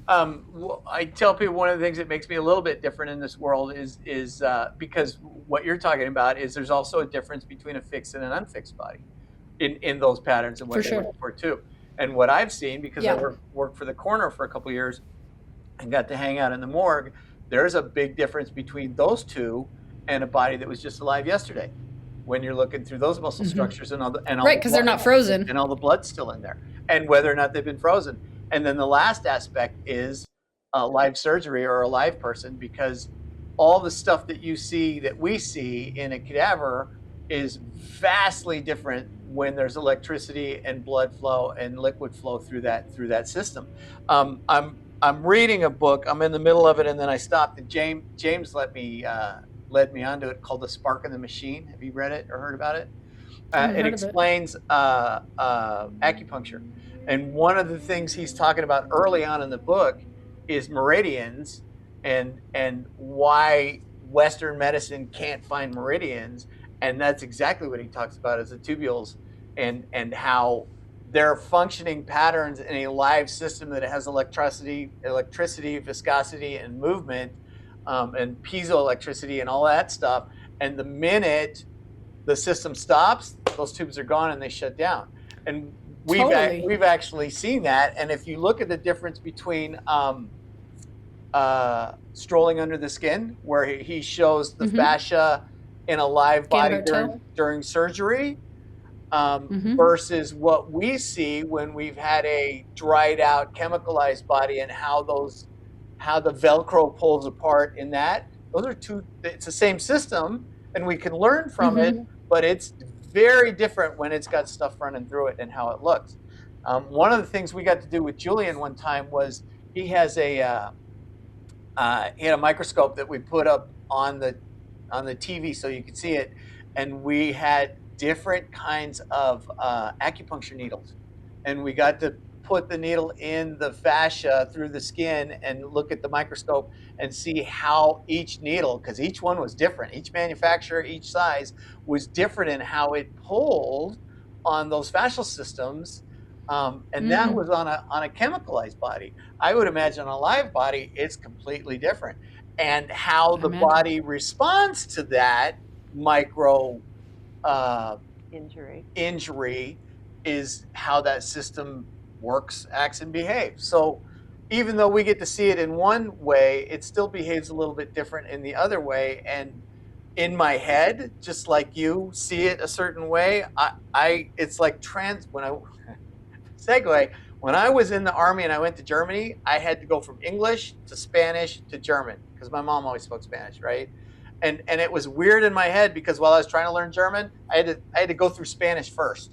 Well, I tell people one of the things that makes me a little bit different in this world is because what you're talking about is there's also a difference between a fixed and an unfixed body in those patterns and what they look for too. And what I've seen, because I worked for the coroner for a couple of years and got to hang out in the morgue, there's a big difference between those two and a body that was just alive yesterday. When you're looking through those muscle structures and all the right, because they're not frozen and all the blood's still in there, and whether or not they've been frozen. And then the last aspect is a live surgery or a live person, because all the stuff that you see, that we see in a cadaver, is vastly different when there's electricity and blood flow and liquid flow through that system. I'm reading a book. I'm in the middle of it, and then I stopped. And James led me onto it, called "The Spark in the Machine." Have you read it or heard about it? It explains acupuncture. And one of the things he's talking about early on in the book is meridians and why Western medicine can't find meridians. And that's exactly what he talks about, is the tubules and how they're functioning patterns in a live system that has electricity, viscosity, and movement, and piezoelectricity and all that stuff. And the minute the system stops, those tubes are gone and they shut down. And we've actually seen that. And if you look at the difference between strolling under the skin, where he shows the fascia in a live body during surgery, versus what we see when we've had a dried out, chemicalized body, and how the Velcro pulls apart in that. Those are two, it's the same system and we can learn from it, but it's very different when it's got stuff running through it and how it looks. One of the things we got to do with Julian one time was he had a microscope that we put up on the TV so you could see it, and we had different kinds of acupuncture needles, and we got to put the needle in the fascia through the skin and look at the microscope and see how each needle, because each one was different, each manufacturer, each size was different in how it pulled on those fascial systems, and that was on a chemicalized body. I would imagine on a live body it's completely different, and how the body responds to that micro injury is how that system works, acts, and behaves. So even though we get to see it in one way, it still behaves a little bit different in the other way. And in my head, just like you see it a certain way, it's like when I was in the Army and I went to Germany, I had to go from English to Spanish to German, because my mom always spoke Spanish, right? And it was weird in my head, because while I was trying to learn German, I had to go through Spanish first.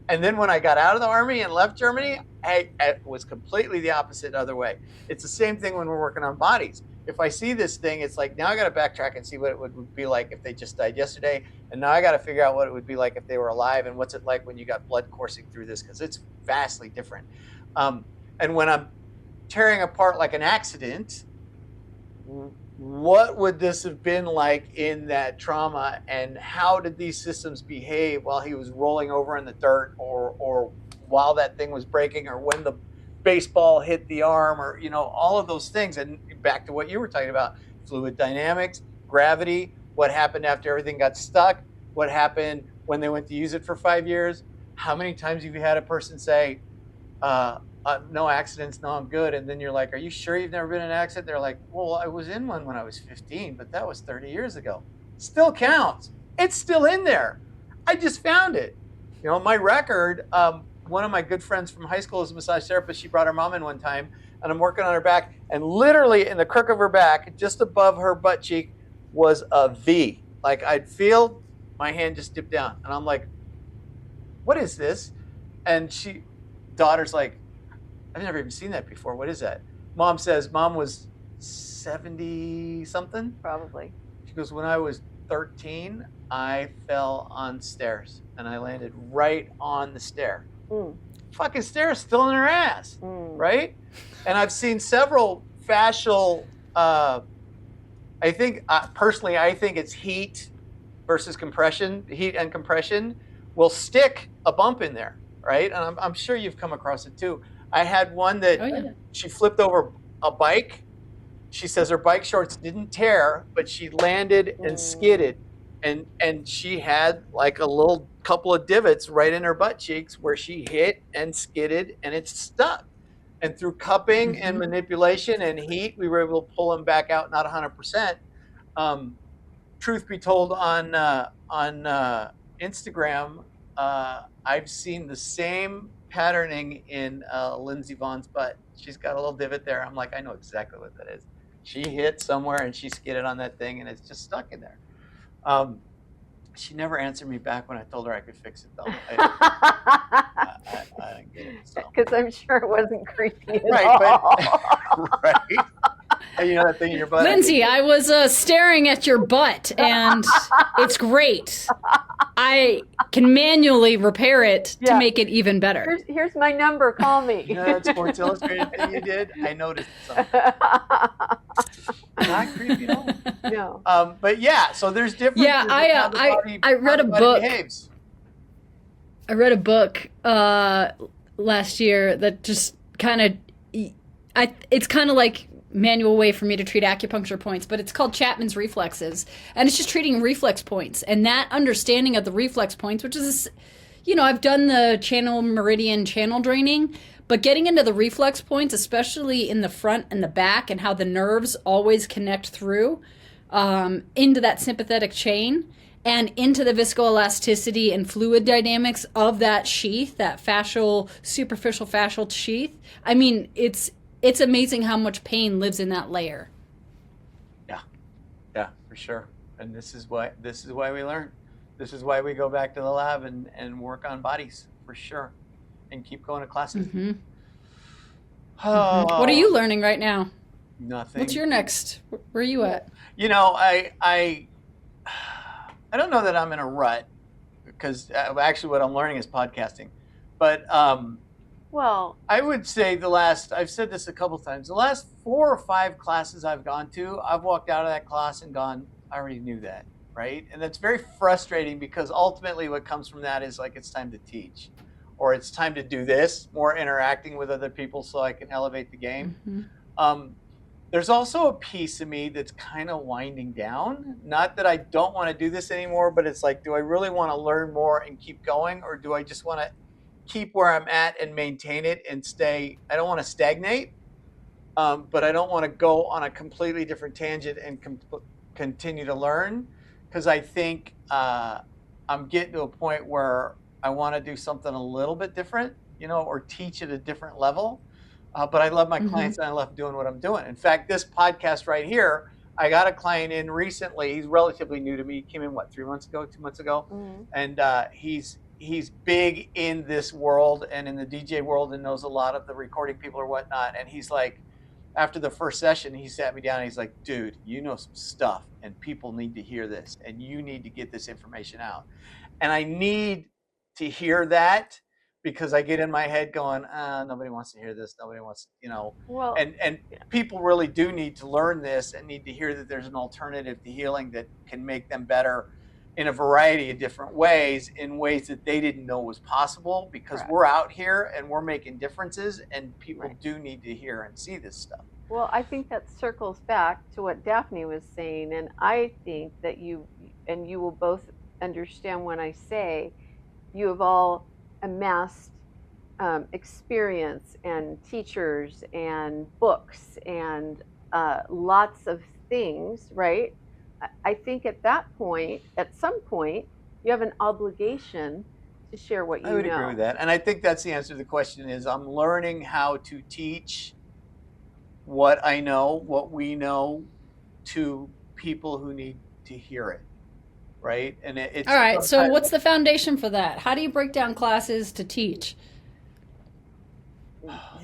And then when I got out of the Army and left Germany, it was completely the opposite other way. It's the same thing when we're working on bodies. If I see this thing, it's like, now I got to backtrack and see what it would be like if they just died yesterday. And now I got to figure out what it would be like if they were alive, and what's it like when you got blood coursing through this, because it's vastly different. And when I'm tearing apart like an accident, what would this have been like in that trauma, and how did these systems behave while he was rolling over in the dirt, or while that thing was breaking, or when the baseball hit the arm, or all of those things. And back to what you were talking about, fluid dynamics, gravity, what happened after everything got stuck, what happened when they went to use it for 5 years. How many times have you had a person say, no accidents, no, I'm good. And then you're like, are you sure you've never been in an accident? They're like, well, I was in one when I was 15, but that was 30 years ago. Still counts. It's still in there. I just found it. My record, one of my good friends from high school is a massage therapist. She brought her mom in one time, and I'm working on her back, and literally in the crook of her back, just above her butt cheek, was a V. Like, I'd feel my hand just dip down, and I'm like, what is this? And daughter's like, I've never even seen that before. What is that? Mom says, Mom was 70 something. Probably. She goes, when I was 13, I fell on stairs and I landed right on the stair. Fucking stair is still in her ass, right? And I've seen several fascial, I think, personally, I think it's heat versus compression. Heat and compression will stick a bump in there, right? And I'm sure you've come across it too. I had one that she flipped over a bike. She says her bike shorts didn't tear, but she landed and skidded. And she had like a little couple of divots right in her butt cheeks where she hit and skidded and it stuck. And through cupping and manipulation and heat, we were able to pull them back out, not 100%. Truth be told, on Instagram, I've seen the same patterning in Lindsey Vaughn's butt. She's got a little divot there. I'm like, I know exactly what that is. She hit somewhere and she skidded on that thing and it's just stuck in there. She never answered me back when I told her I could fix it, though. I didn't get it. Because I'm sure it wasn't creepy at all. But, right. And you know that thing in your butt? Lindsay, I was staring at your butt, and it's great. I can manually repair it to make it even better. Here's my number. Call me. You know that Sports Illustrated thing you did? I noticed something. Not creepy at all. No. But yeah, so there's differences. Yeah, I read a book. Behaves. I read a book last year that just kind of, it's kind of like manual way for me to treat acupuncture points, but it's called Chapman's reflexes, and it's just treating reflex points. And that understanding of the reflex points, which is, I've done the channel meridian channel draining, but getting into the reflex points, especially in the front and the back, and how the nerves always connect through into that sympathetic chain and into the viscoelasticity and fluid dynamics of that sheath, that superficial fascial sheath. I mean, it's amazing how much pain lives in that layer. Yeah, for sure. And this is why we learn. This is why we go back to the lab and work on bodies, for sure, and keep going to classes. What are you learning right now? Nothing. What's your next? Where are you at? I don't know that I'm in a rut, because actually what I'm learning is podcasting. But well, I would say I've said this a couple times, the last 4 or 5 classes I've gone to, I've walked out of that class and gone, I already knew that, right? And that's very frustrating, because ultimately what comes from that is like, it's time to teach, or it's time to do this, more interacting with other people so I can elevate the game. There's also a piece of me that's kind of winding down. Not that I don't want to do this anymore, but it's like, do I really want to learn more and keep going? Or do I just want to keep where I'm at and maintain it and stay? I don't want to stagnate, but I don't want to go on a completely different tangent and continue to learn. Because I think I'm getting to a point where I want to do something a little bit different, or teach at a different level. But I love my clients and I love doing what I'm doing. In fact, this podcast right here, I got a client in recently. He's relatively new to me. He came in, 2 months ago? And he's big in this world and in the DJ world and knows a lot of the recording people or whatnot. And he's like, after the first session, he sat me down and he's like, dude, you know some stuff and people need to hear this and you need to get this information out. And I need to hear that, because I get in my head going, nobody wants to hear this. Nobody wants, well, and people really do need to learn this and need to hear that there's an alternative to healing that can make them better in a variety of different ways, in ways that they didn't know was possible, because we're out here and we're making differences, and people do need to hear and see this stuff. Well, I think that circles back to what Daphne was saying, and I think that you will both understand when I say you have all amassed experience and teachers and books and lots of things, right? I think at some point, you have an obligation to share what you know. I would agree with that. And I think that's the answer to the question is, I'm learning how to teach what I know, what we know, to people who need to hear it. Right? And it's all right. So what's the foundation for that? How do you break down classes to teach?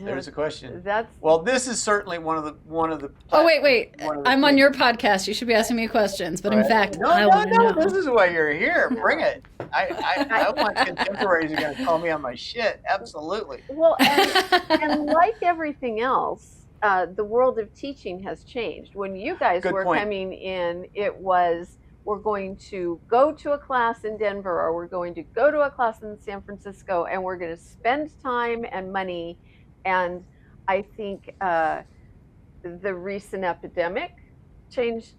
There's a question. That's Well, this is certainly one of the. Oh, wait. one of the I'm on things. your podcast. You should be asking me questions. But in Right. fact, no, I want to know. This is why you're here. Bring it. I want contemporaries who are going to call me on my shit. Absolutely. well, and like everything else, the world of teaching has changed. When you guys Good were point. coming in, it was we're going to go to a class in Denver, or we're going to go to a class in San Francisco, and we're going to spend time and money. And I think the recent epidemic changed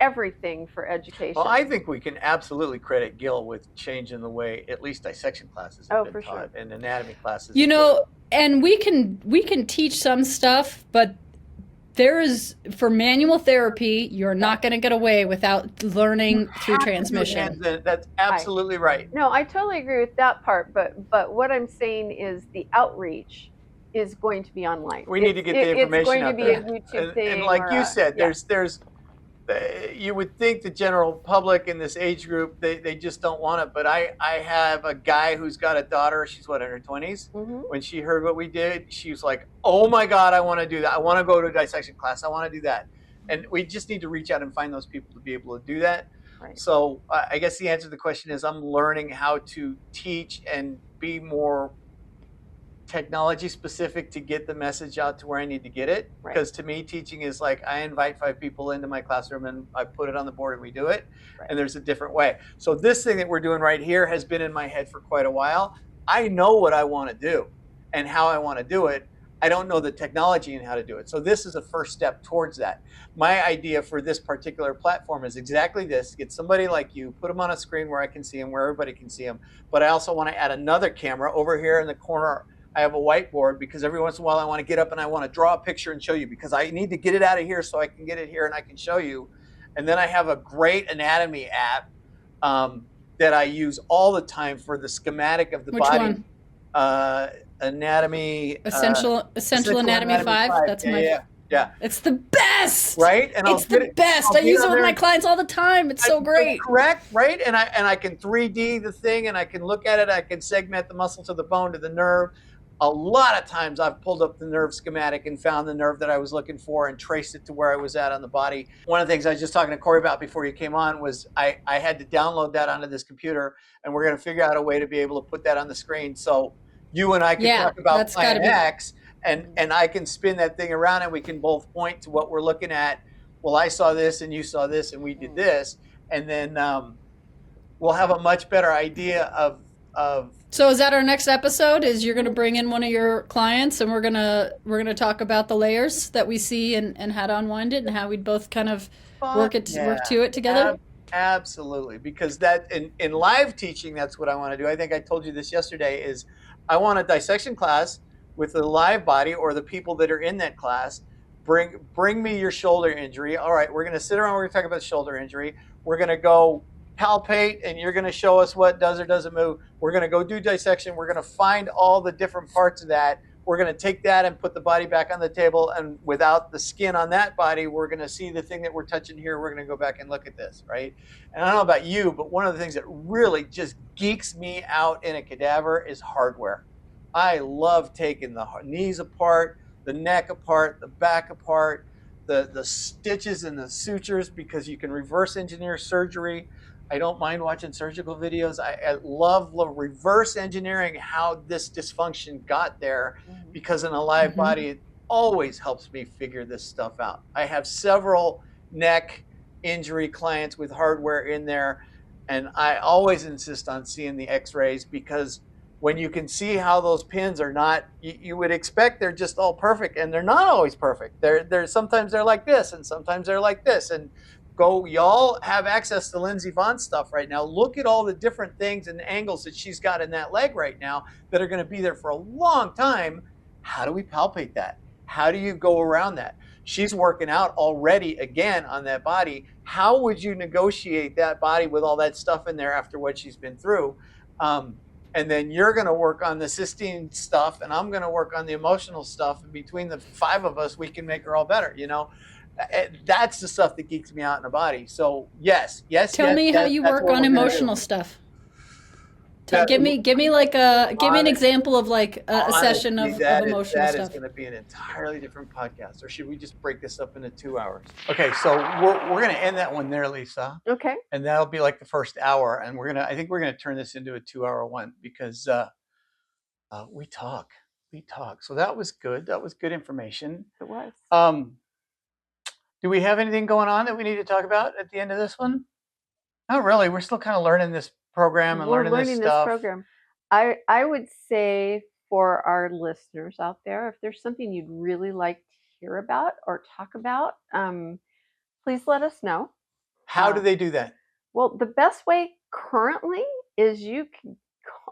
everything for education. Well, I think we can absolutely credit Gil with changing the way at least dissection classes have been for taught sure. and anatomy classes. You know, and we can teach some stuff, but there is, for manual therapy, you're not going to get away without learning through transmission. That's absolutely right. No, I totally agree with that part, but what I'm saying is the outreach is going to be online. We need to get the information out there. It's going to be a YouTube thing. And like or you said, there's you would think the general public in this age group, they just don't want it. But I have a guy who's got a daughter, she's in her 20s. Mm-hmm. When she heard what we did, she was like, oh my God, I want to do that. I want to go to a dissection class. I want to do that. And we just need to reach out and find those people to be able to do that. Right. So I guess the answer to the question is I'm learning how to teach and be more technology specific to get the message out to where I need to get it. Right. Because to me, teaching is like I invite 5 people into my classroom and I put it on the board and we do it. Right. And there's a different way. So this thing that we're doing right here has been in my head for quite a while. I know what I want to do and how I want to do it. I don't know the technology and how to do it. So this is a first step towards that. My idea for this particular platform is exactly this. Get somebody like you, put them on a screen where I can see them, where everybody can see them. But I also want to add another camera over here in the corner. I have a whiteboard because every once in a while I want to get up and I want to draw a picture and show you because I need to get it out of here so I can get it here and I can show you. And then I have a great anatomy app that I use all the time for the schematic of the Which body. one? Anatomy. Essential Anatomy 5. That's yeah. It's the best. Right? And it's the best. I use it with my clients all the time. It's so great. Correct, right? And I can 3D the thing and I can look at it. I can segment the muscle to the bone to the nerve. A lot of times I've pulled up the nerve schematic and found the nerve that I was looking for and traced it to where I was at on the body. One of the things I was just talking to Corey about before you came on was I had to download that onto this computer, and we're going to figure out a way to be able to put that on the screen so you and I can talk about Plan X, and I can spin that thing around and we can both point to what we're looking at. Well, I saw this and you saw this and we did this, and then we'll have a much better idea of. So is that our next episode? Is you're going to bring in one of your clients and we're gonna talk about the layers that we see and how to unwind it and how we'd both kind of work to it together? Absolutely, because that in live teaching, that's what I want to do. I think I told you this yesterday. Is I want a dissection class with a live body or the people that are in that class. Bring me your shoulder injury. All right, we're going to sit around. We're going to talk about shoulder injury. We're going to go palpate and you're going to show us what does or doesn't move. We're going to go do dissection. We're going to find all the different parts of that. We're going to take that and put the body back on the table, and without the skin on that body, we're going to see the thing that we're touching here. We're going to go back and look at this, right? And I don't know about you, but one of the things that really just geeks me out in a cadaver is hardware. I love taking the knees apart, the neck apart, the back apart, the stitches and the sutures, because you can reverse engineer surgery. I don't mind watching surgical videos. I love reverse engineering how this dysfunction got there, because in a live body, it always helps me figure this stuff out. I have several neck injury clients with hardware in there, and I always insist on seeing the x-rays, because when you can see how those pins are not, you would expect they're just all perfect, and they're not always perfect. They're sometimes they're like this, and sometimes they're like this, and y'all have access to Lindsey Vaughn's stuff right now. Look at all the different things and angles that she's got in that leg right now that are going to be there for a long time. How do we palpate that? How do you go around that? She's working out already again on that body. How would you negotiate that body with all that stuff in there after what she's been through? And then you're going to work on the cysteine stuff, and I'm going to work on the emotional stuff. And between the 5 of us, we can make her all better, you know? That's the stuff that geeks me out in the body. So yes. Tell me how you work on emotional stuff. Give me an example of like a Honestly, session of emotional that stuff. is going to be an entirely different podcast. Or should we just break this up into 2 hours? Okay, so we're going to end that one there, Lisa. Okay. And that'll be like the first hour, and I think we're gonna turn this into a 2-hour one because we talk. So that was good. That was good information. It was. Do we have anything going on that we need to talk about at the end of this one? Not really. We're still kind of learning this program and learning this stuff. Program. I would say for our listeners out there, if there's something you'd really like to hear about or talk about, please let us know. How do they do that? Well, the best way currently is you can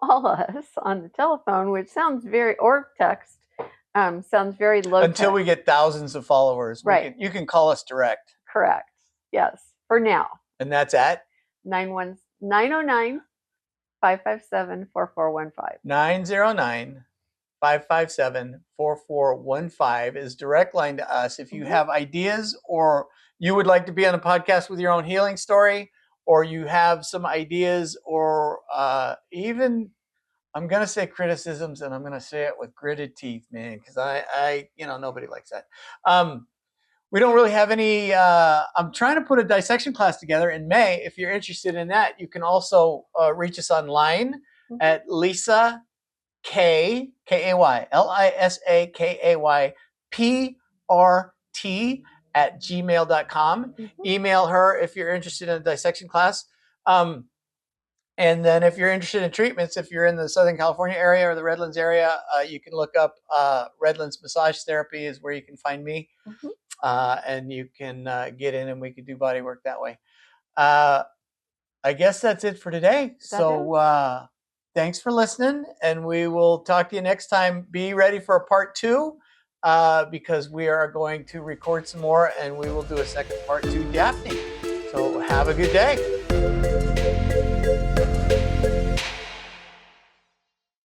call us on the telephone, which sounds or text, sounds very low. Until we get thousands of followers. Right. You can call us direct. Correct. Yes. For now. And that's at? 909-557-4415. 909-557-4415 is direct line to us. If you have ideas or you would like to be on a podcast with your own healing story, or you have some ideas or even, I'm going to say criticisms, and I'm going to say it with gritted teeth, man, because I nobody likes that. We don't really have any, I'm trying to put a dissection class together in May. If you're interested in that, you can also reach us online at lisakayprt @gmail.com. Email her if you're interested in a dissection class. And then if you're interested in treatments, if you're in the Southern California area or the Redlands area, you can look up Redlands Massage Therapy is where you can find me. And you can get in and we can do body work that way. I guess that's it for today. So thanks for listening, and we will talk to you next time. Be ready for a part 2. Because we are going to record some more and we will do a second part to Daphne. So have a good day.